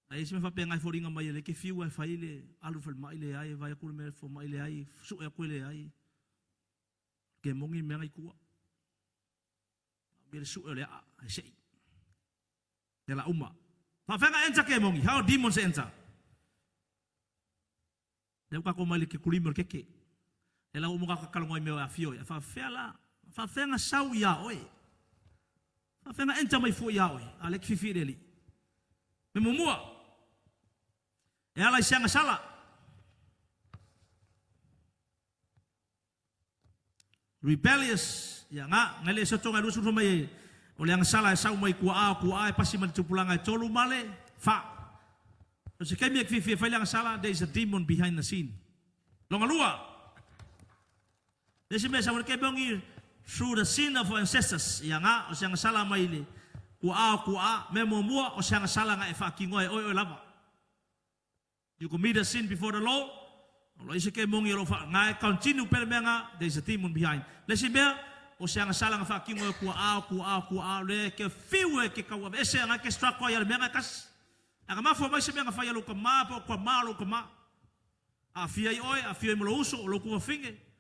Ai se me fa penga foringa mai le ke fiu ai fai le alu farmai le ai vai ku me fo mai le ai, su e ku le ai. Ke mongi me ngai ku. Biar su le a sei. De la umma. Fa fenga enza ke mongi, how demons enza. Le ka ko mali ke kulimo keke. E la umu ka kalongo me a fio, fa fela, fa fenga sau ya oi. Fa fenga enza mai fo ya oi, ale ke fifi deli. Me mumua. E ala isanga sala. rebellious ya nga ngale sa tonga lusu mai ole ang sala sa mai kuaa pasi man tupulanga tolu male fa so kemi ek fi lang sala there is a demon behind the scene longa lua desi me sa ke bongi through the sin of our ancestors ya nga o siang sala mai le kuaa memo mua o siang sala nga e fa kingoe oi lava you commit a sin before the law lo ise ke mongi ro fa nga continue per menga there is a demon behind lesi me o siang sala nga fa kingoe kuaa le ke fiwe ke kawa ese nga ke strako ya menga kas aga ma fo mai se menga fa ya lo kama po kwa malo kama a fiai oi a fiai mo lo uso lo ku finge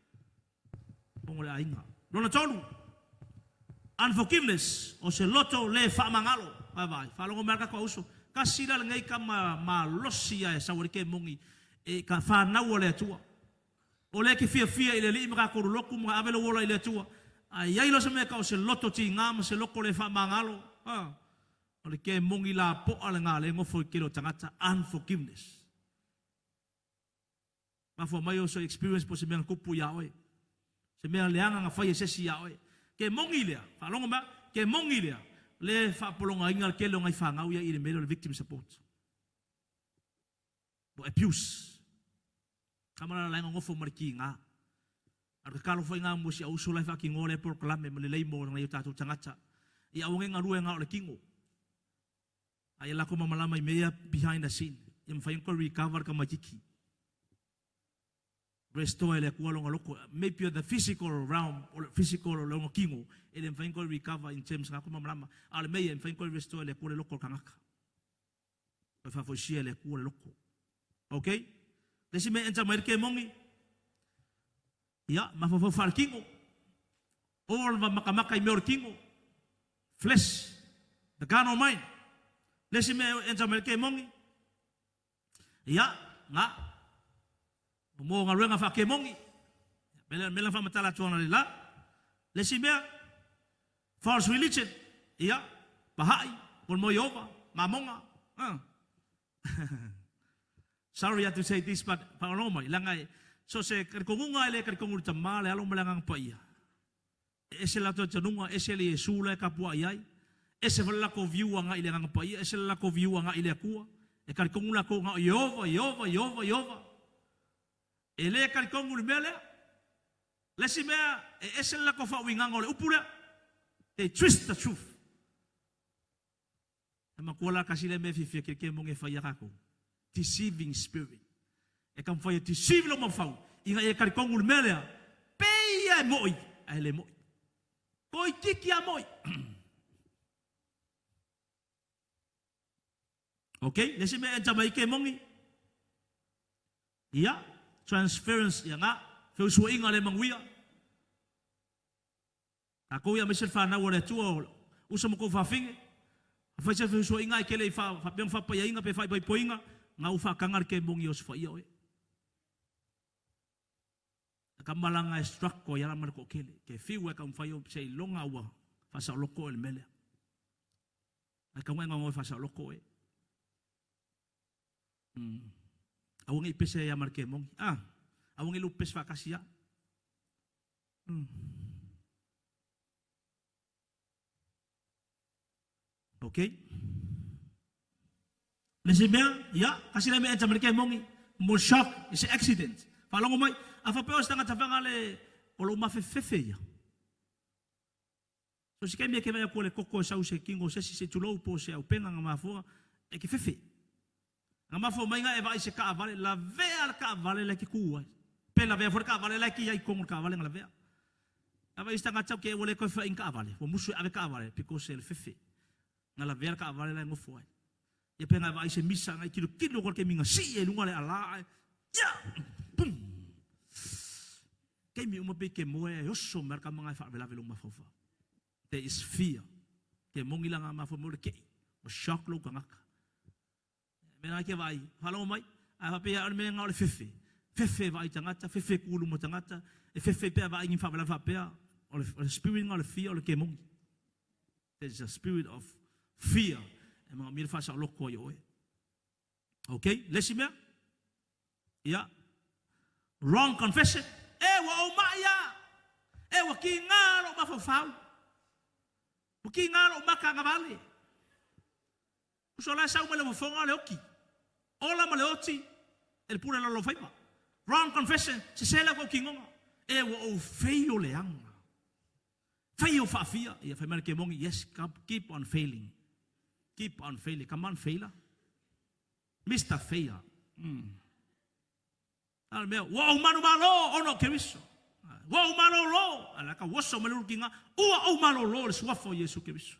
pongole ainga lona tolu unforgiveness o se loto le fa mangalo vai fa lo merka ko uso kasira ngai kama malosia sa ke mongi e ka fa na wole tua o le ke fia ile li maka ko loku mo avelo wola ile tua ai ai lo se me ka o se loto ti ngam se loko le fa mangalo o le ke mongi la po ala ngale ngo fo ke lo tangata unforgiveness ma fo mai o so experience po se me ko pu ya oi se mea leanga nga fai se si aoi ke mongi lea fa longa ma ke mongi lea le fa polonga inga ke lo ngai fa ngau ya ile melo le victim support bo abuse kamala la ngofo marki nga ar ka lo foi nga mo si au so la fa ki ngole por klame me le mo nga yuta tu tangata ia o nga rue nga le kingo ai la ko malama i meia behind the scene im fa ko recover ka majiki restore le kualo loko maybe the physical realm or physical lo kingo ele fa ko recover in terms nga ko malama ale meia fa ko restore le kualo loko kangaka fa fo shia le kualo loko okay desi me entra merke mongi ya ma fo far kingo or va makamaka i mer kingo flesh the carnal mind desi me entra merke mongi ya nga mo nga ruenga fa ke mongi mela fa matala tuana la lesi me false religion ya bahai por mo yova mamonga sorry I have to say this but paloma langai so se kongunga ile kongur tamale alo melangang paia ese la to tanunga ese le sula kapua yai ese vala ko view nga ile ngang paia ese la ko view nga ile akua e kongula ko nga yova ele kal kongur mele lesi mea ese la ko fa winga ngole upura they twist the truth ama kola kasile me fi ke monge fa yakako deceiving spirit e kam fa deceive lo mo fa inga e kal kongur mele peia moi ele moi koi tiki moi okay lesi me jama ke mongi ya transference ya nga fe so inga le mangwia ako ya mesel fa na wala tuo usa mo ko fa finge fa se fe so inga ke le fa ben fa pa ya inga pe fa pa poinga nga u fa kangar ke mongi os fa yo kamalanga struck ko ya mar ko kele ke fiwa kam fa yo sei longa wa fa sa loko el mele ka ngo fa sa loko awang ipes ya marke mong awang ilupes fa kasya okay lesibel ya kasi na me sa marke mong mo shock is accident falong mo afa peos tanga tafangale olo mafefefe ya so si kemi ke me ko le koko sa se kingo se si tulo po se au penga nga mafo e ke fefe nga mafo mainga e vai se ka vale la vea ka vale la ki kuwa pe la vea for ka vale la ki ai kong ka vale nga la vea ava istanga tau ke wole ko fa in ka vale o musu ave ka vale because el fefe nga la vea ka vale la ngofo e penga vai se misa nga kilo ko ke minga si e lunga le ala ya pum ke mi uma pe ke moe yo so merka mga fa vela velo mafofa there is fear ke mongila nga mafo mo ke o shock lo kangaka mena ke vai falo mai a pe ar me nga le fefe vai tangata fefe kulu mo tangata e fefe pe vai ngi fa vela fa pe o le spirit nga le fear o le ke mong there is a spirit of fear e mga mir fa sa lo ko yo okay lesime ya wrong confession wa o maya E wa ki ngalo ma fau. Wa ki ngalo ma ka ngavale. Usola sa umele mo fonga le oki. Ola ma le oti. El pura la lo faipa. Wrong confession. Se sela ko kingonga. E wa o feio le anga. Feio fa fia. E fa mele ke mongi. Yes, keep on failing. Keep on failing. Come on, failure. Mr. Failure. Almea, wa umano malo ono keriso. Wa umano lo, alaka woso malulu kinga, ua umano lo le swafo Yesu keriso.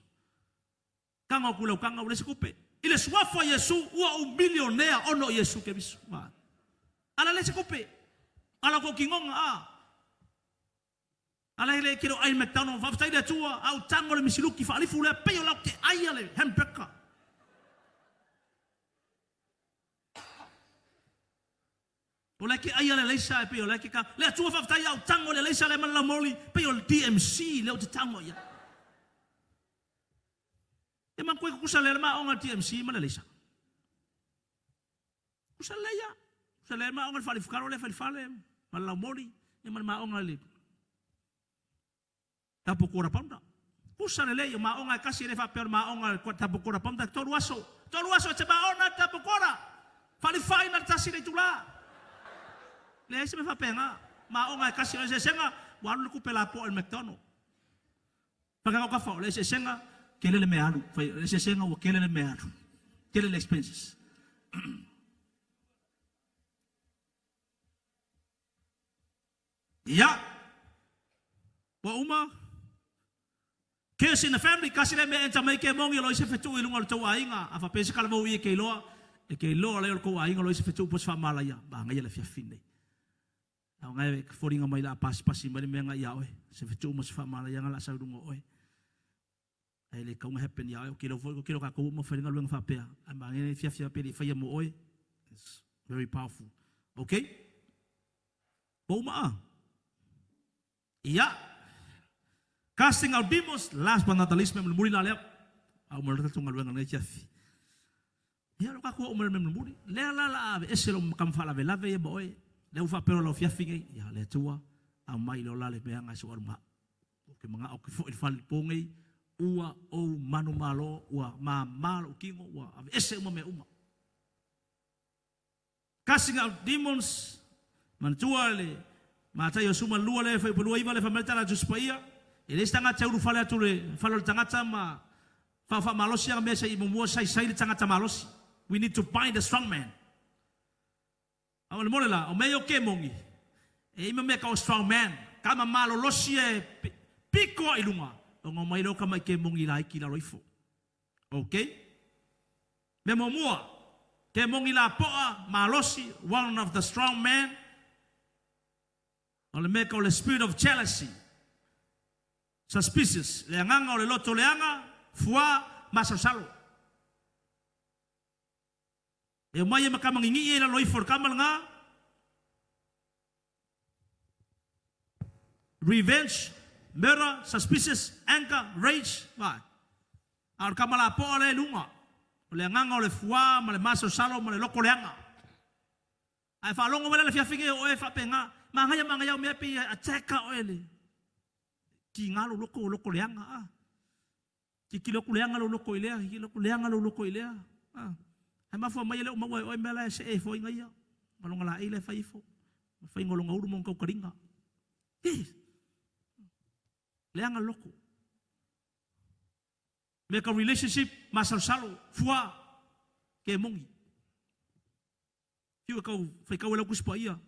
Kanga kula kanga ule sikupe. Ile swafo Yesu ua millionaire ono Yesu keriso. Ala le sikupe. Ala ko kingonga ala ile kiro ai McDonald va ftai tua au tango le misiluki fa alifu le peyo la ke ai ale hamburger. Ola ke ai ale leisa peyo la ke ka le tua fa ftai au tango le leisa le mala moli peyo le TMC le o te tango ya. E man koe kusa le ma onga TMC ma le leisa. Kusa le ya. Kusa le ma onga fa alifukaro le fa alifale mala moli e man ma onga le tapukura pamda. Kusane le ma onga kasi le fa per ma onga tapukura pamda toruaso te ma ona tapukura. Fali fai na tasi le tula. Le se me fa penga ma onga kasi le senga walu ku pela po el McDonald. Paganga ka fa le senga kele le mealu, le senga o kele le mealu. Kele le expenses. Ya. Wa uma Kids in the family, kasi le me enta mai ke mongi lo se fetu ilunga lo tau ainga, afa pese kala mo ie ke loa, e ke loa le ko ainga lo se fetu pos fa mala ya, ba ngai le fia fine. Au ngai foringa mai la pas mai me ngai ya oe, se fetu mo fa mala ya ngala sa dungo oe. Ai le kaunga happen ya oe, kilo ka ko mo foringa lo fa pea, ba ngai fia pe le fa ya mo oe. It's very powerful. Okay? Boma. Ya. Casting out demons, last but not the least, memang muri la lep. Aku mula tu ngal wengan ngecef. Ya lo kaku umur memang muri. Le la eselo kam fala ve lave ya boy. Le ufa pero lo fia fingai. Ya le tua. Amai lo la le me anga suar ma. Ke manga o ke fo il fal pongai. Ua o manu malo ua ma malo kingo ua ese uma me uma. Casting out demons, mantua le. Mata yo suma lua le fa lua iva le fa melta la juspaia. Ele tanga tau fale atule falo tangata ma fa malosi ang mesa imumua sai le tangata malosi. We need to bind the strong man. Awal mo la o meyo ke mongi. E ima me ka strong man kama malo losi e piko ilunga. O ngo mai lo kama ke mongi la iki la loifo. Okay? Me momua ke mongi la poa malosi one of the strong man. Ole me ka the spirit of jealousy. Suspicious, leanga o le loto leanga, fua masasalo. E mai ma ka mangingi e la loi for kamal nga. Revenge, murder, suspicious, anger, rage, va. Ar kamala po le lunga. Leanga o le fua, ma le masasalo, ma le loko leanga. Ai fa longo le fia finge o e fa penga, mangaya o me pe ateka o ele. Ki ngalo loko leanga ki loko leanga loko ilea ki loko leanga loko ilea ai mafo mai le o mau o mela se e foi ngai malonga la ile fai fo fai ngolonga uru mon ko karinga leanga loko make a relationship masal salo fua ke mongi ki ko fai ka wala kuspa ia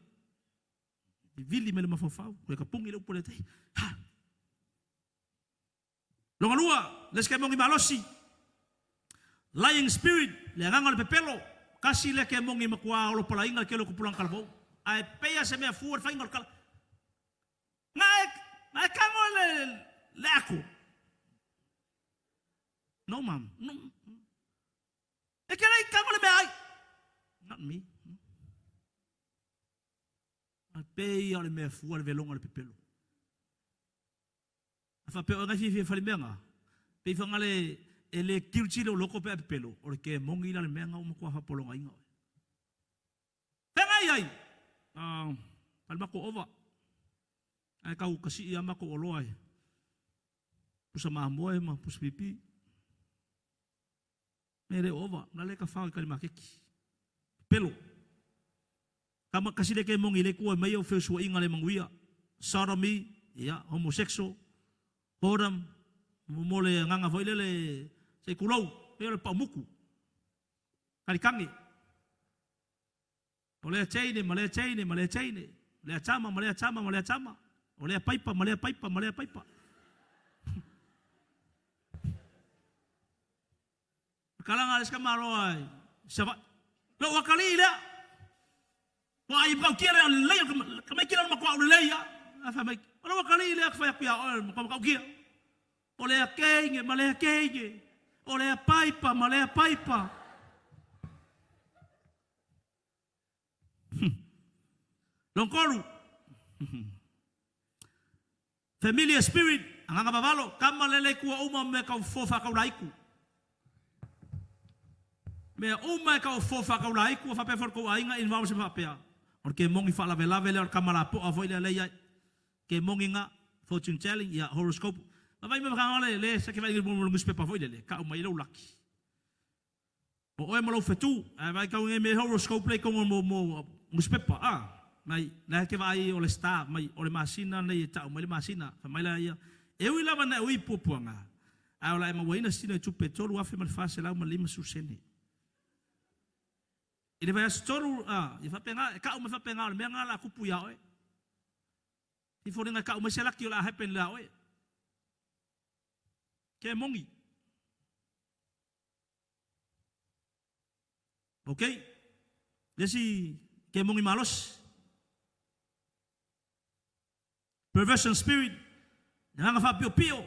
vili mele mafo fa ko ka pungi le polete ha Longa lua, les ke mongi malosi. Lying spirit, le nganga le pepelo, kasi le ke mongi makwa o pala inga ke lo kupulang kalbo. Ai peya se me fuor fa ingol kal. Ngai kango le aku. No mam, no. E ke lai kango le me ai. Not me. Ai peya le me fuor ve longa le pepelo. Fa pe nga fi fa limenga pe fa ngale ele kirchi lo loko pe pelo o ke mongi la limenga o mo fa polonga inga pe ngai ai palma ko ova Ai kau kasi ia mako oloai. Pusa mamoe ma pusa pipi. Mere ova, nale ka fao kali makeki. Pelo. Kama kasi le ke mong ile kuai mai o fesua inga le manguia. Sodomy, ya, homosexual, horam, mole nganga foi le se kulau, le pamuku. Karikangi. Ole chaine, male chaine, male chaine. Le chama, male chama, male chama. Ole paipa, male paipa, male paipa. Kalanga les kamaro ai. Saba. Lo wakali la. Wa iba kira le kamai kira makwa le ya. Afa mai. Lo wakali le akfa ya makwa kira. Ole akenge, male akenge. Ole paipa, male paipa. Longkoru. Familiar spirit, ang babalo, kamalele kuwa uma me ka fofa ka ulaiku. Me uma ka fofa ka ulaiku fa pe for ko ainga involve se papea. Porque mongi fa la vela vela kamala po avoid le ya. Ke mongi nga fortune telling ya horoscope. Vai me ka le se ke vai mo newspaper avoid le ka uma ile ulaki. O e mo lo fetu, vai ka me horoscope le ko mo newspaper mai na ke vai o le sta mai o le masina nei ta mai le masina fa mai la ia e ui lava na ui pupuanga a la ma waina sina tu petrol wa fe mal fa se la ma lima susene ele vai storu e fa penga ka uma fa penga me nga la kupu ya e i fo nga ka uma se la ki la happen la e ke mongi okay desi ke mongi malos perversion spirit, nang fa pio.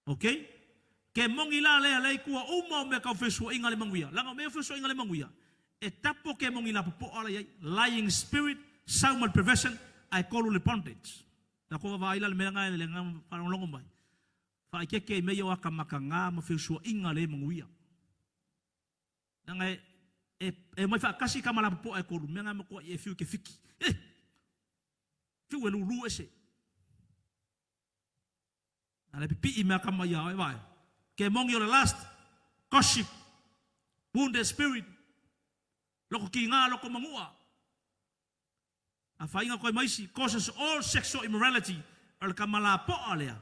Okay? Ke mongi la le kuwa uma me ka fesu inga le manguia. Langa me fesu inga le manguia. E tapo ke mongi la po ala lying spirit, saumal perversion, ai kolu le bondage. Na ko va ila le menga le ngam pa longo mai. Fa ke me yo aka makanga ma fesu inga le manguia. Nanga e mai fa kasi kamala po ai kolu menga mo ko e fiu ke fiki. Fiu elu lu ese. Ale pipi me kama ya vai. Ke mongi o last gossip. Wounded spirit. Loko kinga loko mangua. A fainga ko maisi causes all sexual immorality. Al kamala po alea.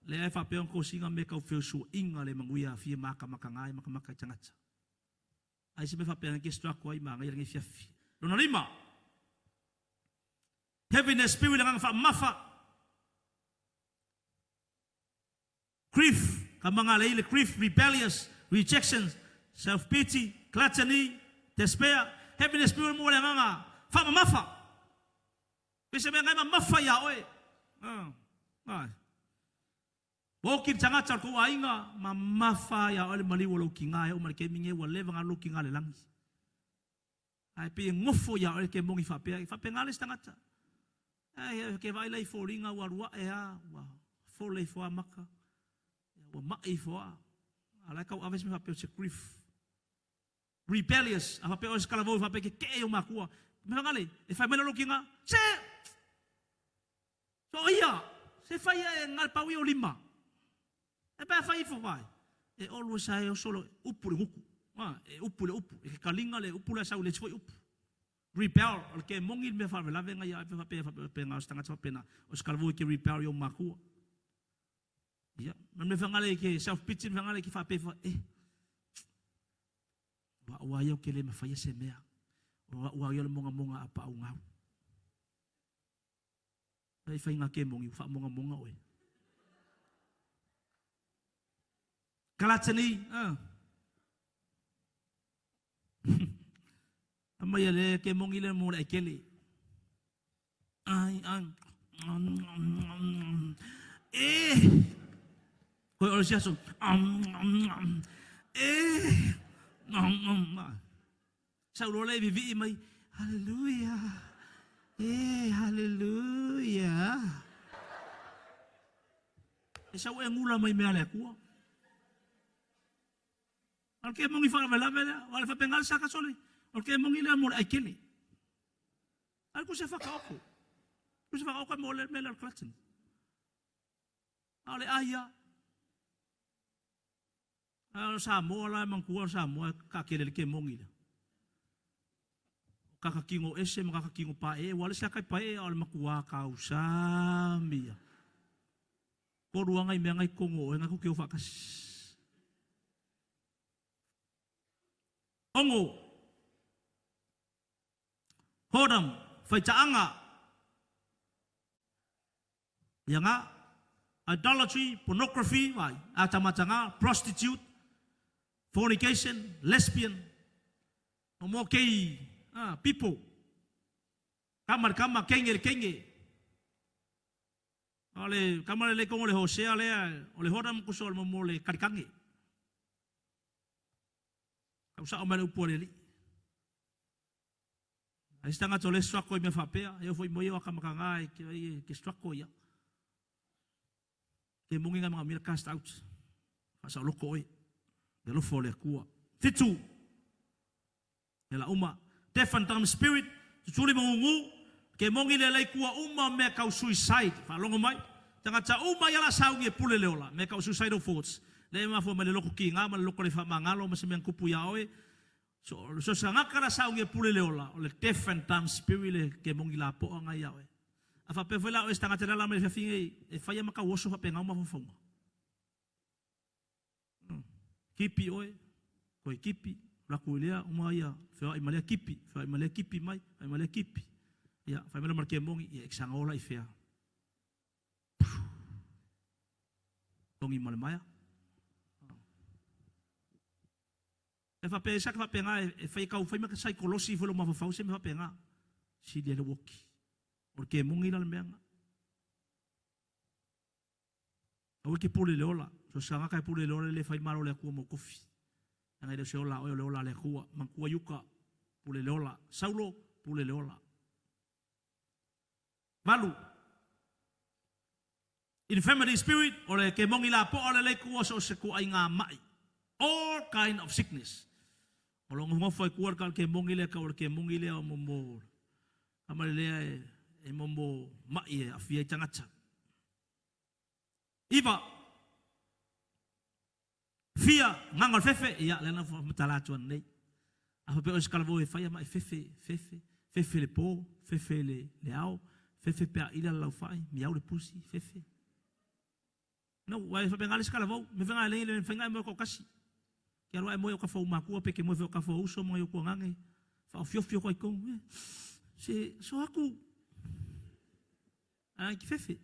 Le fa pe ko singa me ka fiu su inga le manguia fi maka makangai maka changatsa. Ai se me fa pe ke stra ko ai manga ngi fiafi. Dona lima. Heaviness spirit ang mafa. Grief, kamanga leile grief, rebellious, rejection, self-pity, gluttony, despair. Heaviness spirit mo lang nga fa mafa. Kasi may nga mafa ya oi. Bokir changa char ko ai nga mamafa ya oi maliwolo kinga o malke minge wale nga lo kinga le lang. Ai pe ngofo ya oi ke mongi fa pe ngalis tangata. Ai ke vai lai foringa warua wa fole fo maka wa mai fo ala ka aves me papel se grief rebellious a papel os calavo fa pe ke o makua me ngale e fa mena lokinga se so ia se fa ia ngal pawi o lima e pa fa ifo vai e always sai o solo upu nguku e upu e kalinga le upu la sa le foi upu rebel, ke mongil me fa la venga ya pe nga stanga tsa pena os kalvo ke rebel yo maku ya me fa ngale ke self pity me ngale ke fa pe fa wa yo ke le me fa yese mea wa yo le monga apa au ngau ai fa nga ke mongi fa monga oi kalatani Ama ya ke mongi le mo le kele. Ai ko o sia so Saulo le vivi mai haleluya haleluya esa o ngula mai me ale ku al ke mongi fa vela wala fa pengal sa ka sole al ke mongi le mo ai kele al ku se fa ka ko Kusi fa ka mo le mele klatsen. Ale aya. Samoa la mangkua Samoa ka kele ke mongi. Kakakingo ese makakakingo pae wala siya kay pae al makua ka usami. Ko ruanga i mengai kongo nga ko fa kas. Ongo. Hodam fai taanga. Yanga idolatry, pornography, atamatanga, prostitute, fornication, lesbian, okay, people, kamar kenge. Ale kamar le kong ole Hosea le ole hodam kusol mo le karikange. Kausa o mane upole li. Ai stanga tole swako me fapea, eu foi moyo akamakanga ke swako ya. Ke mungi nga mga mil cast out. Asa loko oi. De lo fole kua. Fitu. Nela uma. Defantam spirit. Tutuli mangungu. Ke mungi le lai kua uma me kau suicide. Falongo mai. Tanga ta uma yala saungi e pule leola. Me kau suicidal thoughts. Le ma fo me le loko kinga. Ma le loko le famangalo. Ma se me kupu ya oi. So sa ngakara saungi e pule leola. O le defantam spirit le ke mungi la po anga ya oi. Afa pevela o estanga tela la me finge e faya maka woso fa penga uma fonga. Kipi oi, koi kipi, la kuilea uma ya, fa imalea kipi mai, imalea kipi. Ya, fa mele marke mongi e eksanga ola i fea. Tongi male maya. E fa pe saka fa penga e fa ka fa maka psychology fo lo ma fa se me fa penga. Si dia le woki. Porque mungi na lemenga. O ke pule leola, so sanga kai pule leola le fai maro le ku mo kofi. Anga ile se ola o leola le ku, mangkua yuka pule leola, Saulo pule leola. Malu. Infirmity spirit ole ke mongi la po ole le ku so se ku ai nga mai. All kind of sickness. Olong mo foi ku ke mongi le ka ke mongi le o mo. Amale le e mombo mai a fia tangata. Iva fia ngangal fefe ya lena fo mtala tuan nei. A pe o skalvo e fai mai fefe le po, fefe le au, fefe pe ila la fai, mi au le pusi, fefe. No, wa fa bengal skalvo, me venga le venga mo ko kasi. Ke ro ai mo ka fo maku pe ke mo ka fo uso mo yo ko ngange. Fa fio ko ko. Se so aku que fefe.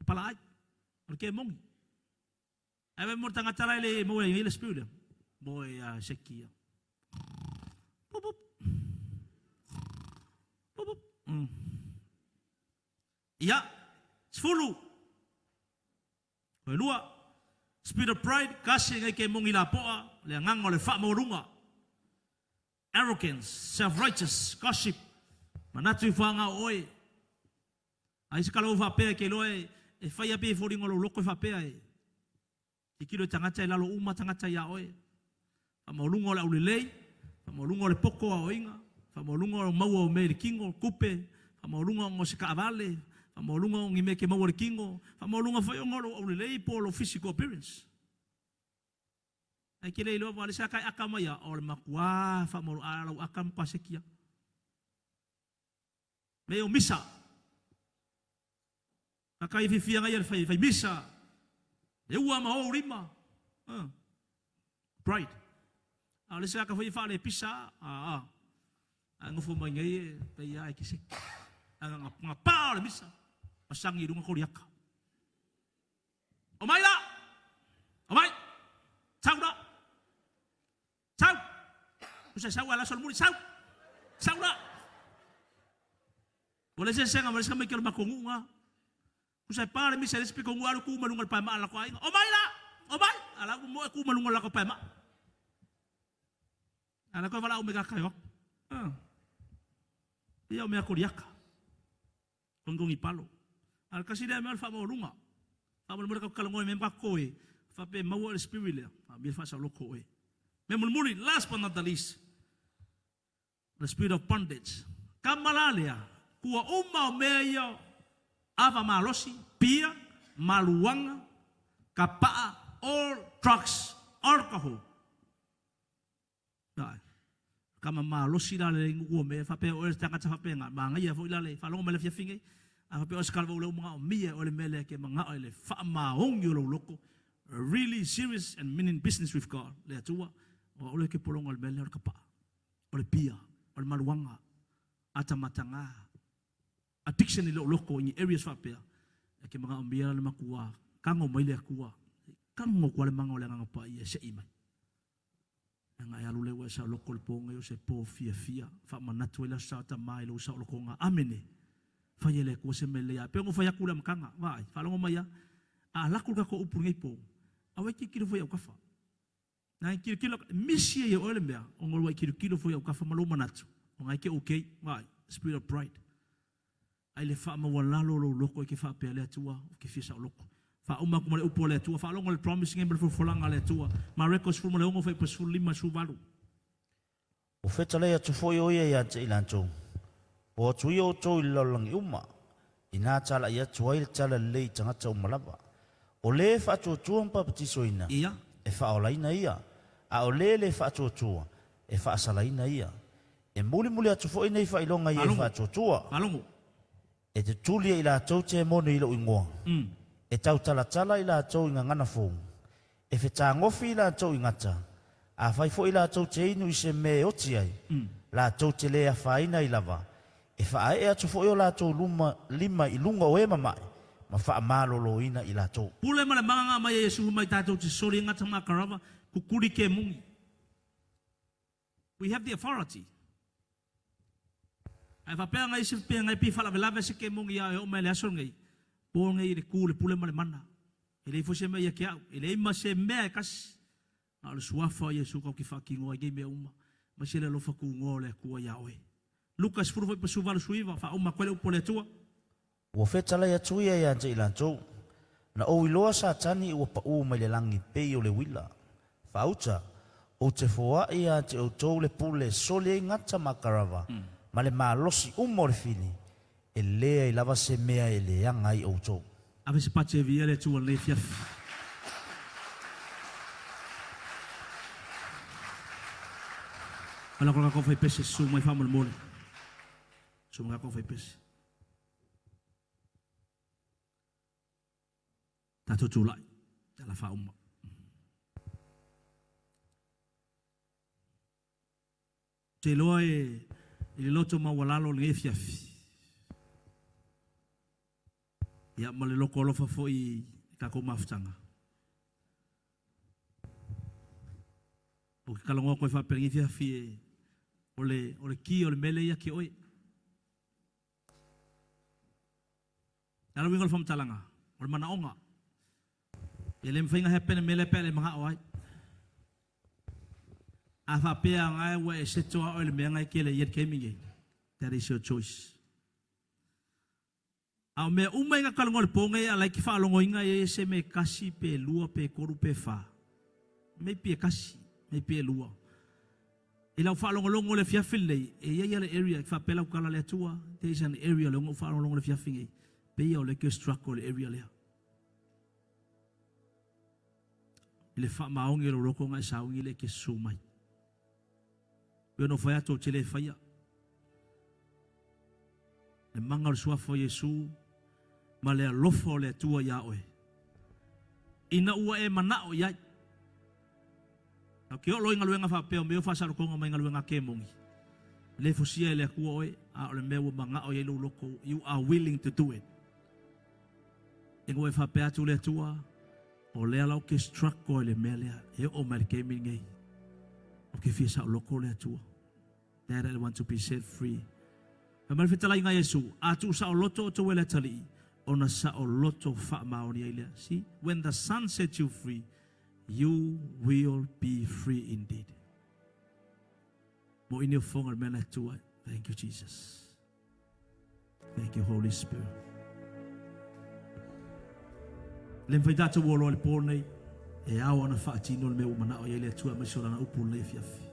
Pala ai. Porque mongi. Ave mo tanga tala le mo e le spirit. Mo e sekia. Pop. Ya. Sfulu. Lua. Spirit of pride kasi ngai ke mongi la poa le ngango le fa mo runga. Arrogance, self-righteous, gossip. Manatu fanga oi. Ai skalo fa pe ke loe e fai pe fori ngolo loko fa pe ai. Ki kilo tangata la lo uma tangata ya oi. Fa mo lungo la ulelei, fa mo lungo le poko a oinga, fa mo lungo mau o me kingo kupe, fa mo lungo ngo se kavale, fa mo lungo ngi me ke mau le kingo, fa mo lungo fa ngolo ulelei po lo physical appearance. Ai ke le lo vale sa kai akama ya o le makua fa mo ala akam pasekia. Me o misa. Kakai fifia ngai fai misa. E ua ma o rima. Pride. Ale sa ka fai fa le pisa. Ang fo mai ngai pe ya ki se. Ang nga pa le misa. Pasangi dunga koriaka. O mai la. O mai. Sau da. Sau. Usa sau ala sol muri sau. Sau da. Boleh saya nggak boleh sampai kalau makongu nga. Usai pare mi saya speak kongu alu ku malungal pa ma ala ko ay. O mai la. O mai. Ala ko mo ku malungal ako pa ma. Ala ko wala umega kayo. Iya me akoriaka. Kongong ipalo. Al kasi dia mal fa mo lunga. Fa mo ka kalongoy me pakoy. Fa pe mawo el spirit le. Fa bi fa sa loko e. Me mulmuli last but not the least. The spirit of bondage. Kamalalia. kua uma o mea ia ava malosi, pia, maluanga, kapaa, all drugs, alcohol. Nah, kama malosi la le ngua me fa pe o tanga fa pe nga manga ia fo la le fa longo me le fia finge. A pe o skal vo le mga o mia o le mele ke mga o le fa maong yo lo loko. Really serious and meaning business with God. Le atua o le ke polonga le mele o kapaa. O le pia, o le maluanga, ata matanga. Addiction ilo loko in areas fa pe. Ke mga o mia le makua, kango mai le akua. Kango kwa le mga o le ngapa ia se imai. Nga ya lule wa sa loko le ponga yo se po fia fa manatu ila sa ta mai lo sa loko nga amene. Fa yele ko se mele ya pe ngo fa ya kula mkanga vai fa longo mai a la ku ka ko upur ngai po. Awe ki kilo fo ya kafa. Na ki kilo misie ye ole mea ngol wa ki kilo fo ya kafa malo manatu. Ngai ke okay vai spirit of pride. Ai le fa ma wala lo loko ke fa pe le tua ke fi sa loko. Fa uma kuma le upole tua fa longo le promising e bel folanga le tua ma records fu mo le ongo fa pe su lima su valu o feta le atu foi o ia te ilanto o tu yo to ilolang uma ina tala ia tuai tala le tanga tau malaba o le fa tu tu pa pati soina ia e fa ola ina ia a o le fa tu tu e fa sala ina ia e muli atu foi nei fa ilonga ia fa tu tu alongo e te tuli ila tau te mo nei lo ingoa e tau tala ila tau inga ngana fong. E whetā ngofi ila tau ingata. A whai fo ila tau te inu i se me oti ai. La tau te lea whaina i lava. E wha e atu fo eo la tau lima i lunga o ema mai. Ma wha malolo ina i la tau. Pule male manga mai Yesu mai tātou te sori ngata makarava kukuri ke mungi. We have the authority. Ai whapea ngai se pia ngai pi whala velave se ke mungi a e o mai le asor ngai. Po ngai le kule pule male mana. Ele fo se mea ke au. Ele ima se mea kas. Na le suafa Yesu kau ki whakingo ai mea uma. Ma se le lofa ku ngole kua yaoe. Lukas furu foi pasu valu suiva. Fa uma kwele upole tua. Ua whetala ia tuia ia te ilantou. Na o iloa sa tani ua pa ua mai le langi pei o le wila. Fa uta. O te foa ia te o tou le pule sole ngata makarava. Ma le malosi umo le fili. E lea i lava se mea e lea ngai o tō. Ave se pache via le tua le fiaf. Ala kola ko fai pese su mai famul mole. Su mai ko fai pese. Tato tulai. Ala fa umma. Te loa e loto ma walalo le fiaf. Ya male loko lofa foi ka ko maftanga. O kalongo ko fa pengifia fi ole ki ole mele ya ki oi. Ala wingol fam talanga, ole mana onga. Ele mfinga happen mele pele mga oi. Afa pe ngai we seto ole me ngai kele yet kemi. That is your choice. Au me uma inga kalongo le ponga ia like fa longo inga e se me kasi pe lua pe koru pe fa. Me pe kasi, me pe lua. E lau fa longo le fiafile e ia le area fa pela kala le tua. There is an area longo fa longo le fiafinge. Pe ia le ke struggle le area le. Le fa maongi lo roko nga saungi le ke sumai. Yo no fa to chele fa ia. Le manga sua fo Yesu ma le lofo le tua ya oe. Ina ua e mana o iai. Na ke o loi ngaluenga fa peo meo fa saro konga mai ngaluenga ke mongi. Le fosia e le kua oe a o le meo manga o iai lo loko. You are willing to do it. E ngoe fa pea tu le tua o le alau ke struck o le mea lea. E o mai ke mingi. O ke fisa o loko le tua. That I want to be set free. Pemali fitala inga Yesu, atu sa o loto o te wele tali, ona sa o loto fa maoni ailea. See, when the Son sets you free, you will be free indeed. Mo ini fonga mena tua. Thank you, Jesus. Thank you, Holy Spirit. Lemfai data wolo le pone, e awa na whaatino le meu mana o ailea tua, ma sora na upu le fiafi.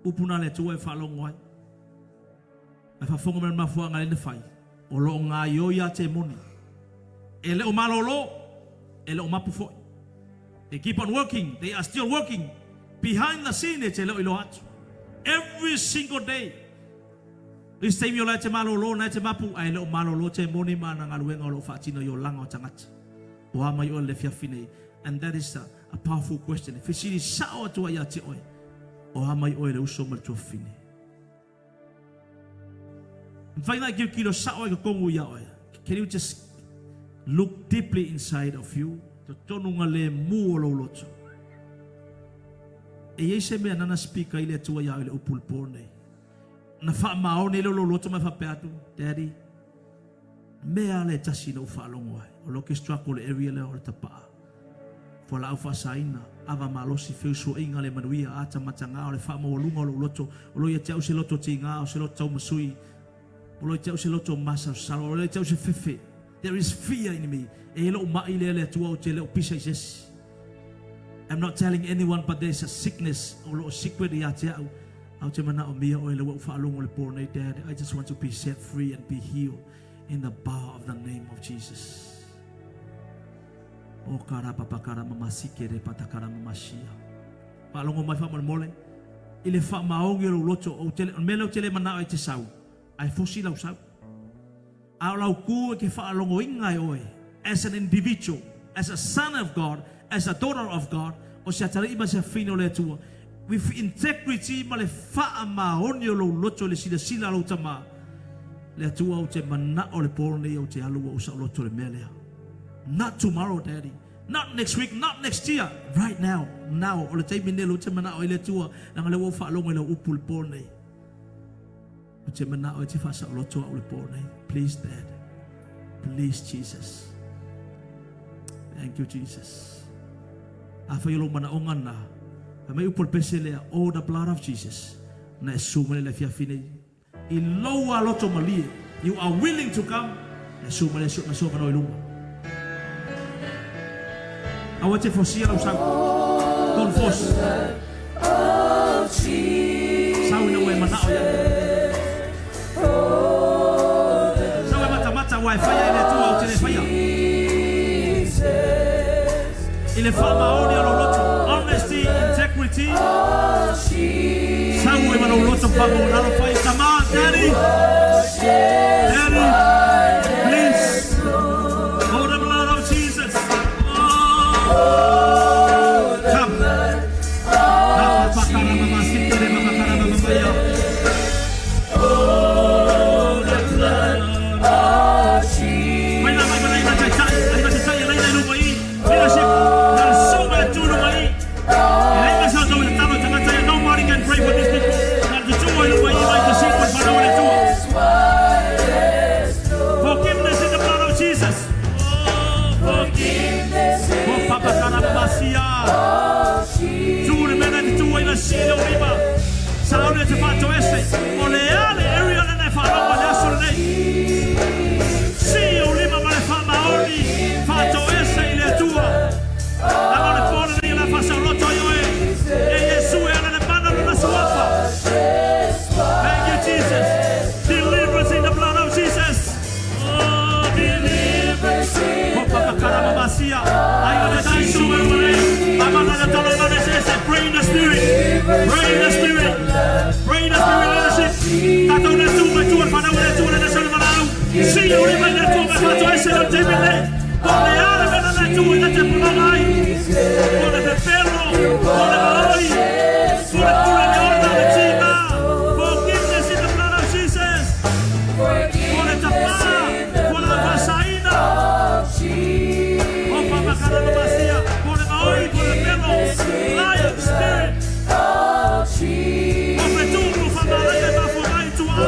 Upu na le tua e whalongo ai. Ai whafonga mena mafua ngā lene whai. O lo ngā ioia te moni. E leo malolo, e leo mapu foi. They keep on working, they are still working. Behind the scene, e te leo ilo atu. Every single day. This time you're like te malolo, na te mapu, ai leo malolo te moni mana ngā luenga o lo whaatino yo langa o tangata. O ama yo le fiafine. And that is a powerful question. If you see sao atua ia te oi, o ama yo le uso mal tua fine. Whaina ki kilo sao ka kongu ia oi. Can you just look deeply inside of you? To tonu ngā le mu o lo loto. E yei se mea nana speaker ile atua ia oi le upulpo nei. Na wha mao ne lo loto mai whape atu, Daddy. Mea le tasi na uwha alongo ai. O loke struggle le area le o le tapaa. For la ufa saina ava malosi feu so inga le manuia ata matanga o le fa mo lunga o loto o lo ia tau se loto tinga o se loto tau masui o lo tau se loto masa salo o lo tau se fefe. There is fear in me. E lo mai le tua o te le pisa is. I'm not telling anyone, but there's a sickness o lo secret ia te au te mana o mia o le ufa alongo le porne. Dad, I just want to be set free and be healed in the power of the name of Jesus. O kara papakara mamasike re patakara mamasia. Palongo mai fa mole. Ile fa maongi lo loto o tele melo tele mana o te sau. Ai fosi lau sau. Au lau ku ke fa longo inga oe. As an individual, as a son of God, as a daughter of God, o se atari ima se fino le tua. With integrity ma le fa maongi lo loto le sila lo tama. Le tua o te mana o le porne o te alu o sa loto le melea. Not tomorrow, Daddy. Not next week, not next year. Right now. Now. O le te minelo te mana o ile tua. Nanga le wofa alongo ile upul pone. O te mana o te fasa o lo tua o le pone. Please, Dad. Please, Jesus. Thank you, Jesus. Afa yolo mana o ngana. A me upul pese lea. Oh, the blood of Jesus. Na e sumale le fiafine. I loa loto malie. You are willing to come. Na sumale na soka no ilunga. Awa te fosia au sau. Kon fos. Sau ina ue mana o ya. Sau e mata wai faya ile tua o tele faya. Ile fama oni alo loto. Honesty, integrity. Sau e mana o loto fama o nalo faya. Come on, Daddy. Daddy. Please. Oh, the blood of Jesus. Come. Pakara mama sikere pakara mama maya. Oh, the blood of Jesus. Mai na chai laina no mai. Leadership. Na so me tu no mai. Leina sa so me tama tama tama. Nobody can pray for these people. Na tu tu no mai mai to see what para ole tu. Forgiveness in the blood of Jesus. Oh, forgiveness. Oh, papa kana basia. Tu le mena di tu ina sile o riba. Sa ole te fatto esse. Ole ale area ne fa roba le asole. Si o riba ma le fa maori. Fatto esse ile tua. Amore fuori di la fa sa lotto io e Gesù e alle banda non la sua fa. Thank you, Jesus. Deliverance in the blood of Jesus. Oh, deliverance. Oh, papa cara basia. Ai va da su e mare. Amana da tolo da se pray in the spirit. Pray in the spirit. Pray in the spirit leadership. Tato na tu ma tu fa na ora tu na sa na. Si o riba na tu ma fatto esse non te bene. Ole ale bene na tu na te pulai. Ole te perro. Ole mai. Ole pure le orda de cima. Forgiveness in the blood of Jesus. Ole tapa. Ole la fasaina. Oh, papa cara no basia. Ole mai, ole perro. Lion spirit. Ole tu no fa male ma fuai tu a.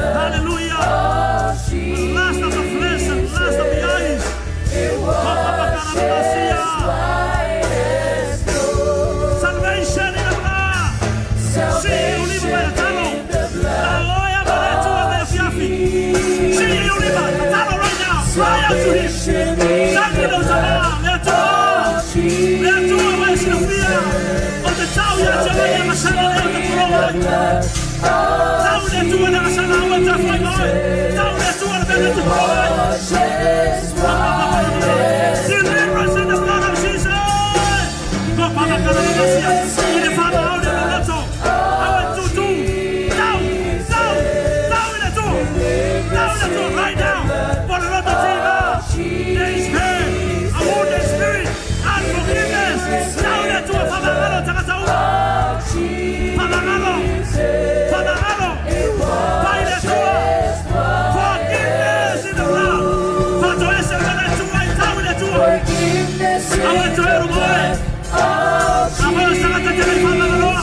Hallelujah. Last of the flesh and last of the eyes. Oh, papa cara no basia. Salvation in the blood. See you live by the tunnel. Oh, yeah, but that's what they're fiafi. See you live by the tunnel right now. Cry out to him. Sangue do Sabá. Let your voice in the fear. On the tower, you're telling him a son of the tua na sana wa ta fai noi. Tau le tua na bela tu fai. Deliverance in the blood of Jesus. Go Father God of Masia. In the Father out in the lotto. I want to do. Down in the door. Down in the door right now. For the Lord to see there is pain. A wounded spirit. And forgiveness. Down in the door. Father God of Takatau. Father God of. Father God of. By the door. Forgiveness in the blood. Father God of down in the door. I want to hear the boy. Amor está la tete de fama de loa.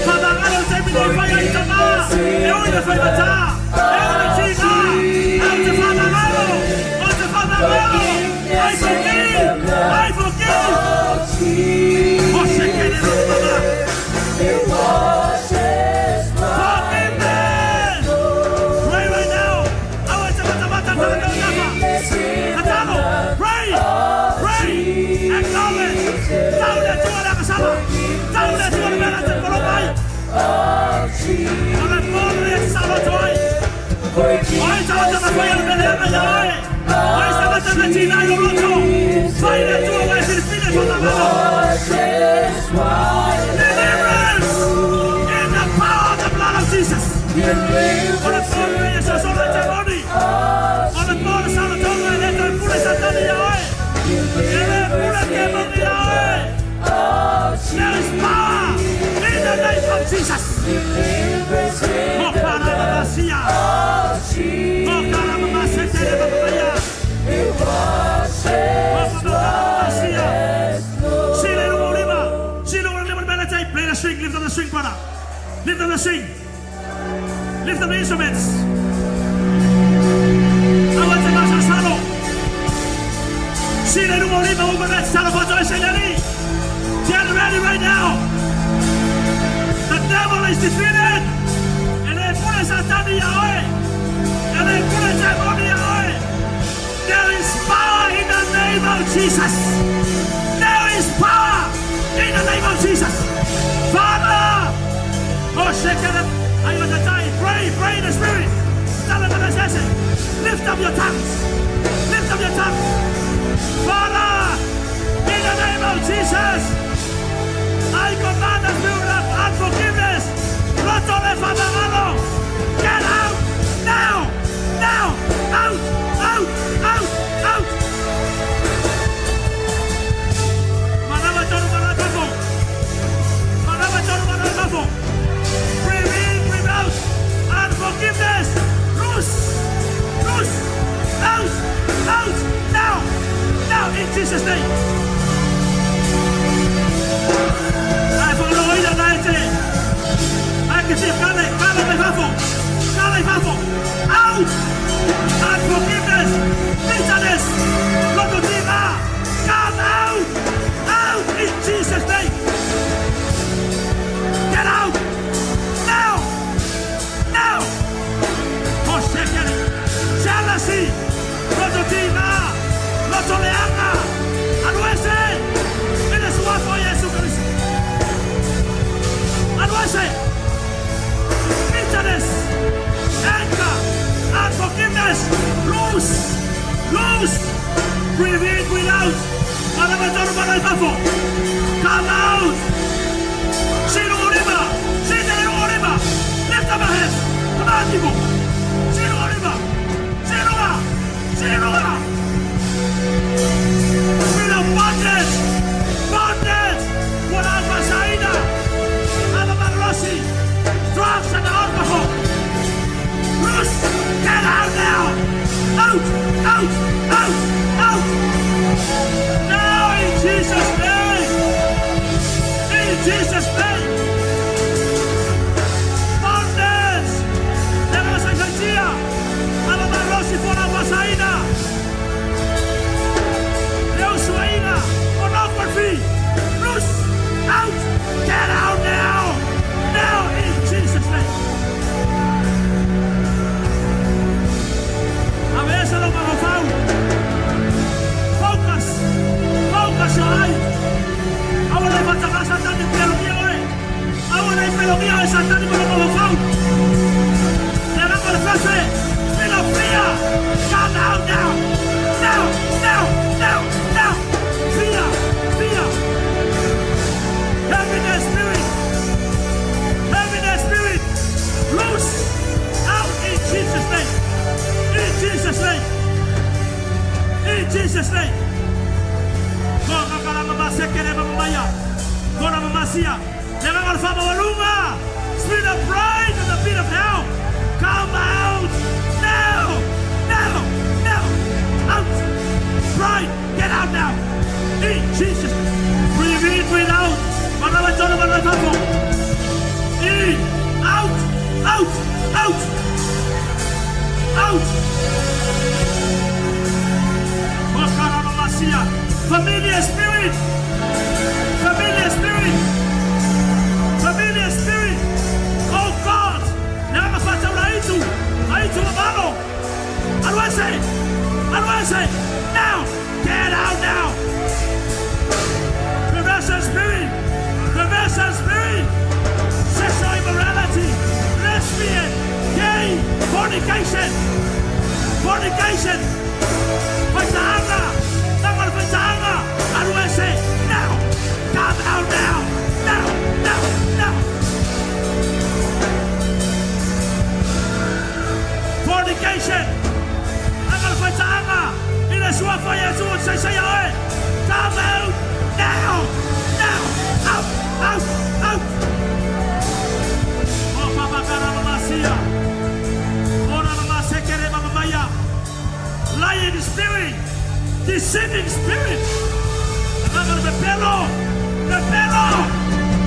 Fama galo se mi de falla y tama. E un de falla ta. E un de chica. Out de fama galo. Out de fama galo. I forgive. José que de los mamá. Forgiveness. Pray right now. I want to mata para que llama. Atalo. Pray. Acknowledge. Tahu dia tua dah kesalahan. Tahu dia tua dah berada kolom baik. Oleh Paul dia salah tuai. Oi salah sama kau yang berada di oi. Oi salah sama Cina yang loco. Oi dia tua oi Filipina sama mana. Deliverance in the power of the blood of Jesus. Oleh Paul dia sesuatu yang body. Oleh Paul salah tuai dia tuai pulih satan dia oi. There is power in the name of Jesus. Oh, Paramasia. Oh, Paramasia. Play the string, lift up the string, brother. Lift up the string. Lift up the instruments. I want to master salo. See the new Oliva over that Salabato Seleni. Get ready right now. The devil is defeated. And they put us at Yahweh. And they put us at Yahweh. There is power in the name of Jesus. There is power in the name of Jesus. Father. Oh, shake it. I want to die. Pray in the spirit. Lift up your tongues. Lift up your tongues. Father, in the name of Jesus, I command the spirit of unforgiveness. Get out now, out. Breathe in, breathe out. Unforgiveness, loose, out, now, in Jesus' name. I follow the night. I can see Kale Fafo, out, unforgiveness, bitterness, locotina, come out, in Jesus' name. Get out, now, jealousy, locotina, locoleana, anuese, it is one for Jesus Christ. Anuese, bitterness, anger, unforgiveness, loose, breathe in, breathe out. Come out. Sino Oliva, lift up your hands. Come on, people. Sino Oliva, Spirit of bondage, what Alpha Saida, Alaman Rossi, drugs and alcohol. Loose, get out now. Out. Now in Jesus' name. Bondage. There was a Garcia. Alaman Rossi for Alpha Saida. Leosuaina. Pornography. Loose. Out. Get out now. Now in Jesus' name. A veces lo magofau. Focus your eyes. Ahora hay fantasmas satánicos, pero mío, ahora hay pelotilla de satánico lo magofau. masia. Jangan alfama walunga. Spirit of pride and the pit of hell. Come out now. Now. Now. Out. Pride. Get out now. In Jesus. Breathe in, breathe out. In. Out. Out. Out. Out. Familiar spirit. Familiar spirit. Familiar spirit. Oh God. Nakakapata unaitu. Aitu mabalo. How do I say? How do I say? Now. Get out now. Perversion spirit. Perversion spirit. Sexual immorality. Lesbian. Gay. Fornication. Fornication. Paitanga. Tangal paitanga. How do I say? Now. Come out now. Now. Now. Now. Fornication. Tangal paitanga. Ina suafa Yesu say oi. Come out now. Now. Out. Out. Out. Oh Papa Karamasia. Ora Namasekere Mamaya. Lying spirit. Deceiving spirit. The bellow.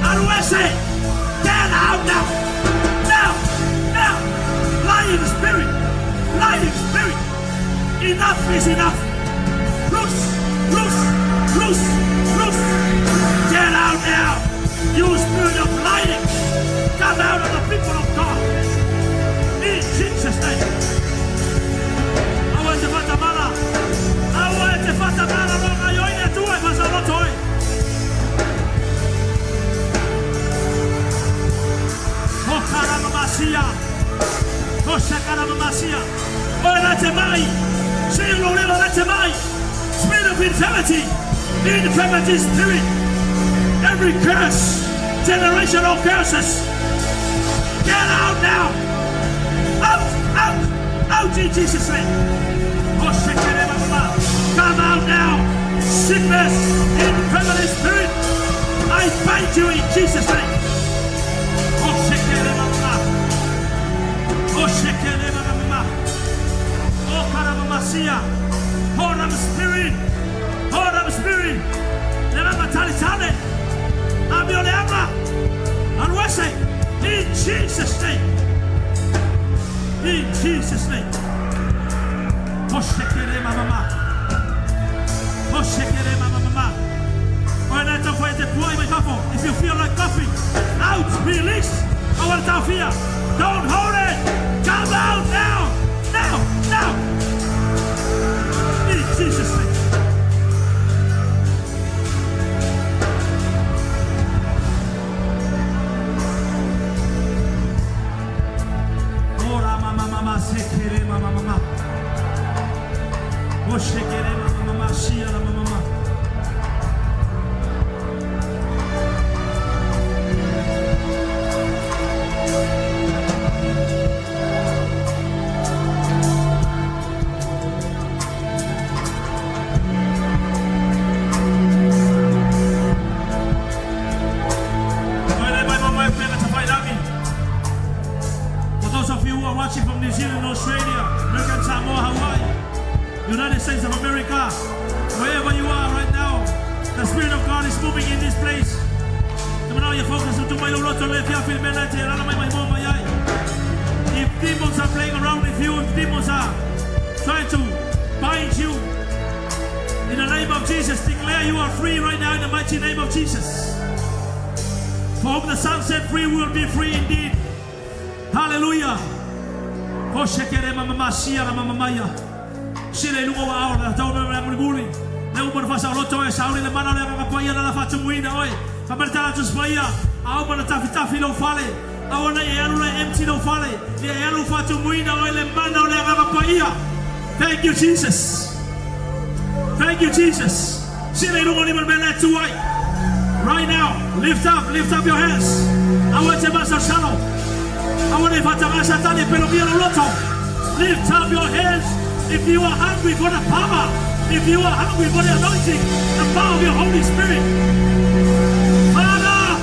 How do I say? Get out now. Now. Now. Lying spirit. Lying spirit. Enough is enough. Loose. Loose. Loose. Loose. Get out now. You spirit of lying. Come out of the people of God. In Jesus' name. I want to fight the mala. I want to fight the mala. I want to do it. I want to do it. Oh, Karamamasia. Oh, Shakaramamasia. Oh, that's a mine. Say, Lord, that's a mine. Spirit of infirmity. Infirmity spirit. Every curse. Generational curses. Get out now. Out. Out. Out in Jesus' name. Oh, come out now. Sickness, infirmity spirit. I bind you in Jesus' name. Oh, oh, Karamamasia. Hold up spirit. Hold up spirit. Never tali. I'm your Emma. And we say, in Jesus' name. In Jesus' name. Oh, shekere mama. Oh, shekere mama. When I talk about the boy, my couple, if you feel like coughing, out, release. I want to fear. Don't hold it. Come out now. Now. Now. In Jesus' name. Sekere mama. Oh, shekere mama, shia mama. Watching from New Zealand, Australia, American Samoa, Hawaii, United States of America, wherever you are right now, the Spirit of God is moving in this place. If demons are playing around with you, if demons are trying to bind you, in the name of Jesus, declare you are free right now in the mighty name of Jesus. For whom the Son set free will be free indeed. Hallelujah. Oh, shekere mama sia la mama maya. Sile lungo wa aula tau na munguli. Le umur fasa loto e sauli le mana le kapoia la fatu muina oi. Kamerta tu spaya. Au mana tafi lo fale. Au na e alu empty lo fale. Le alu fatu muina oi le mana le kapoia. Thank you Jesus. Thank you Jesus. Sile lungo ni mena tu ai. Right now, lift up your hands. I want to master shalom. Lift up your hands if you are hungry for the power, if you are hungry for the anointing, the power of your Holy Spirit. Father,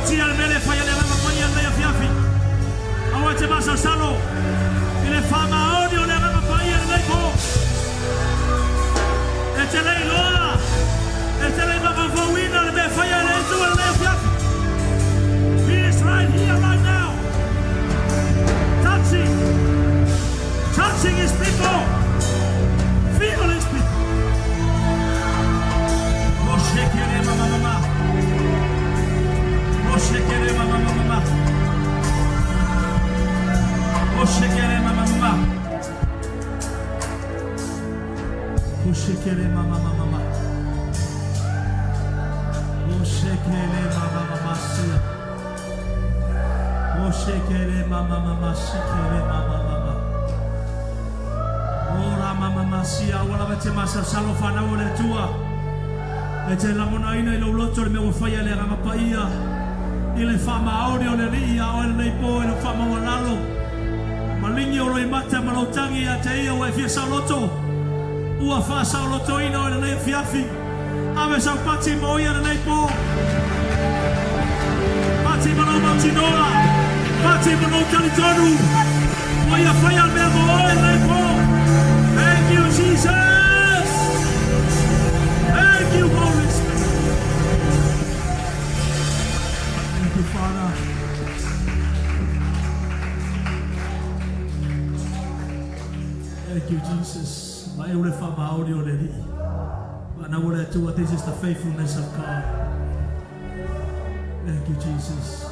matia mele faya le mama faya le fiafi. Awache masa salo. Ile fama audio le mama faya le ko. Echele loa. Echele mama fawina le faya le tu le fiafi. He is right here right now. Touching his people. Feel his people. Oh shekere mama mama. Oh shekere mama mama. Oh shekere mama mama. Oh shekere mama mama. Oh shekere mama mama. Oh shekere mama mama. Shekere mama mama. Ora mama masia wala vete masa salo fana wala tua. Ete la mona ina ilo loto le me wafaya le rama paia. Ile fama audio le ria o le po le fama walalo. Malingi o le mata malotangi ya te ia wa fia saloto. Ua fa saloto ina o le fiafi. Ave sa pati moia le po. Pati mano matinola. Pati mano talitonu. Moia faya me mo le po. Thank you, Jesus. Thank you, Holy Spirit. Thank you, Father. Thank you, Jesus. Mai ule fa mauri o le ri. Ana ule tua, this is the faithfulness of God. Thank you, Jesus.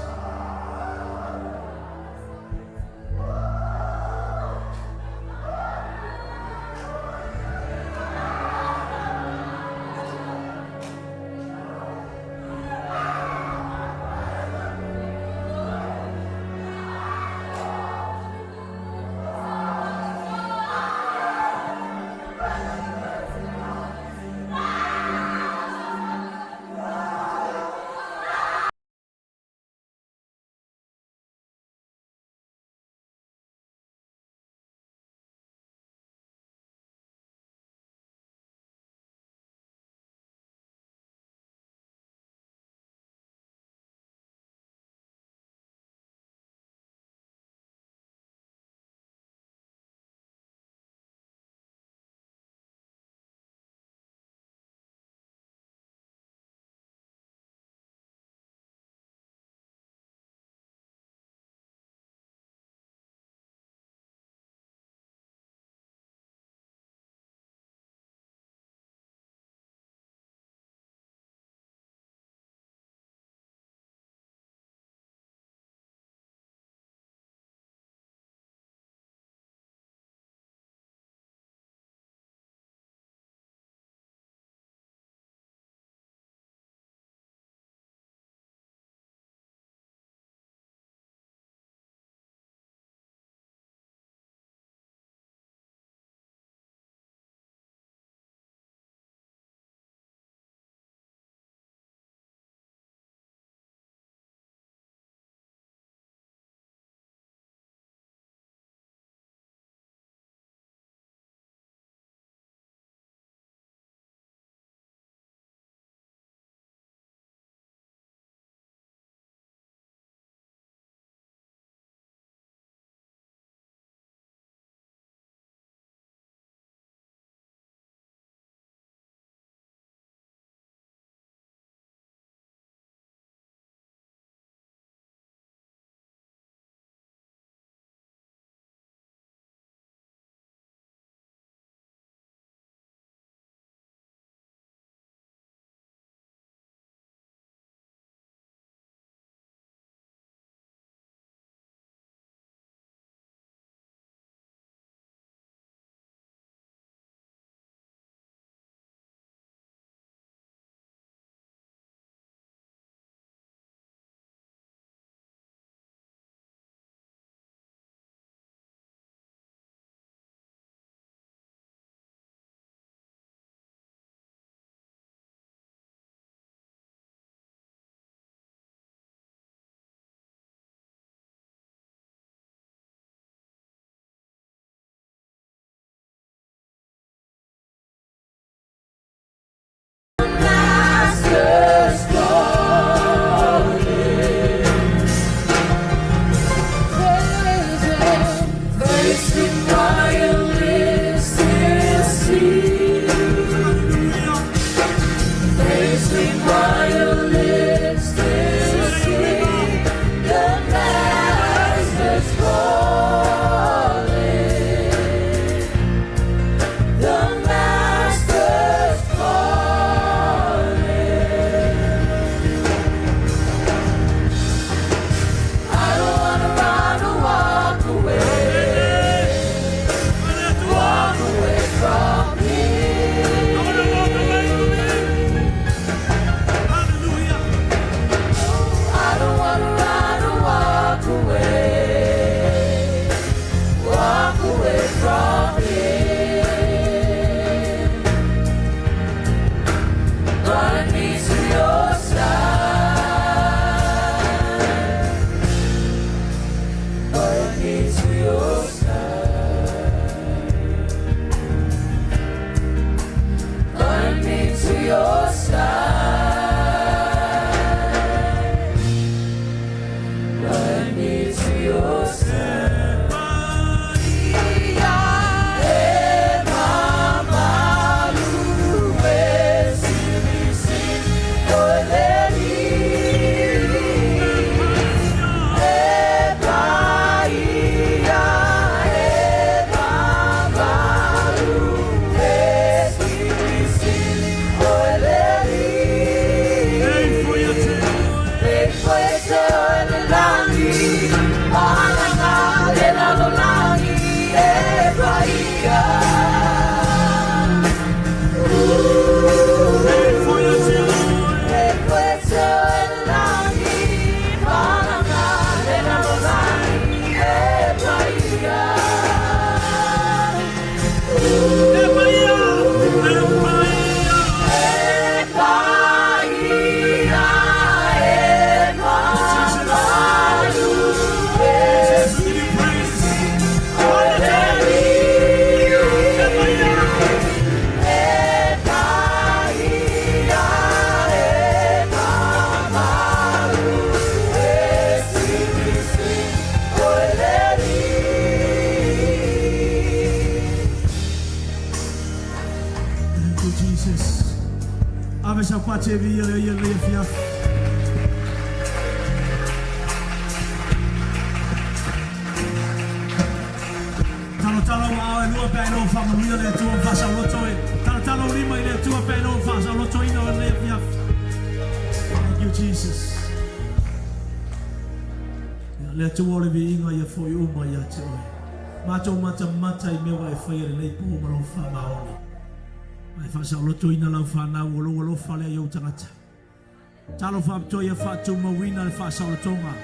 Talo fa toya fa tu mawina le fa sa tonga.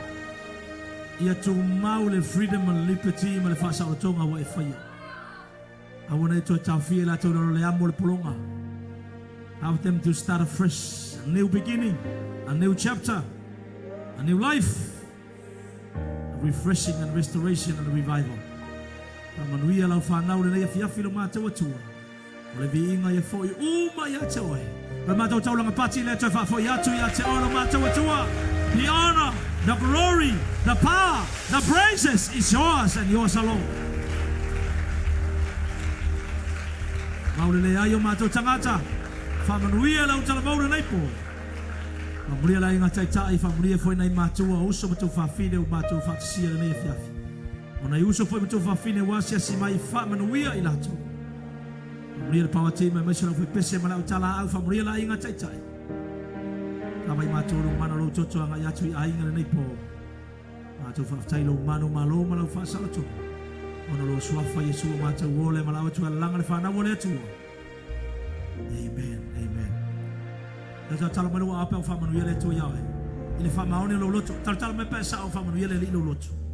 Ia tu mau le freedom and liberty ma le fa sa tonga wa e fai. I want to tafia la to le amo le polonga. I want them to start afresh, a new beginning, a new chapter, a new life, a refreshing and restoration and revival. Manuia la fa na le ia filo mata wa tu. Le vinga ia foi uma ia te oi. The honor, the glory, the power, the praises is yours and yours alone. Maulele ayo mato tangata, famanuia la utala maule naipo. Mamulia la inga taitai, famulia foi nai matua, uso matu fafine u matu fatisia le nefiafi. Ona uso foi matu fafine wasia simai famanuia ilato. Mamulia pawa tima mesha foi pese mala utala au famulia la inga taitai. Kamai maturu mana lo toto anga yatu ainga nei po. Matu fatai lo manu malo malo fasala tu. Ona lo swafa Yesu matu wole malo tu langa le fana wole tu. Amen. Amen. Dato talo manu apa fa manu yele tu yawe. Ile fa maone lo loto. Talo me pesa fa manu yele li lo loto.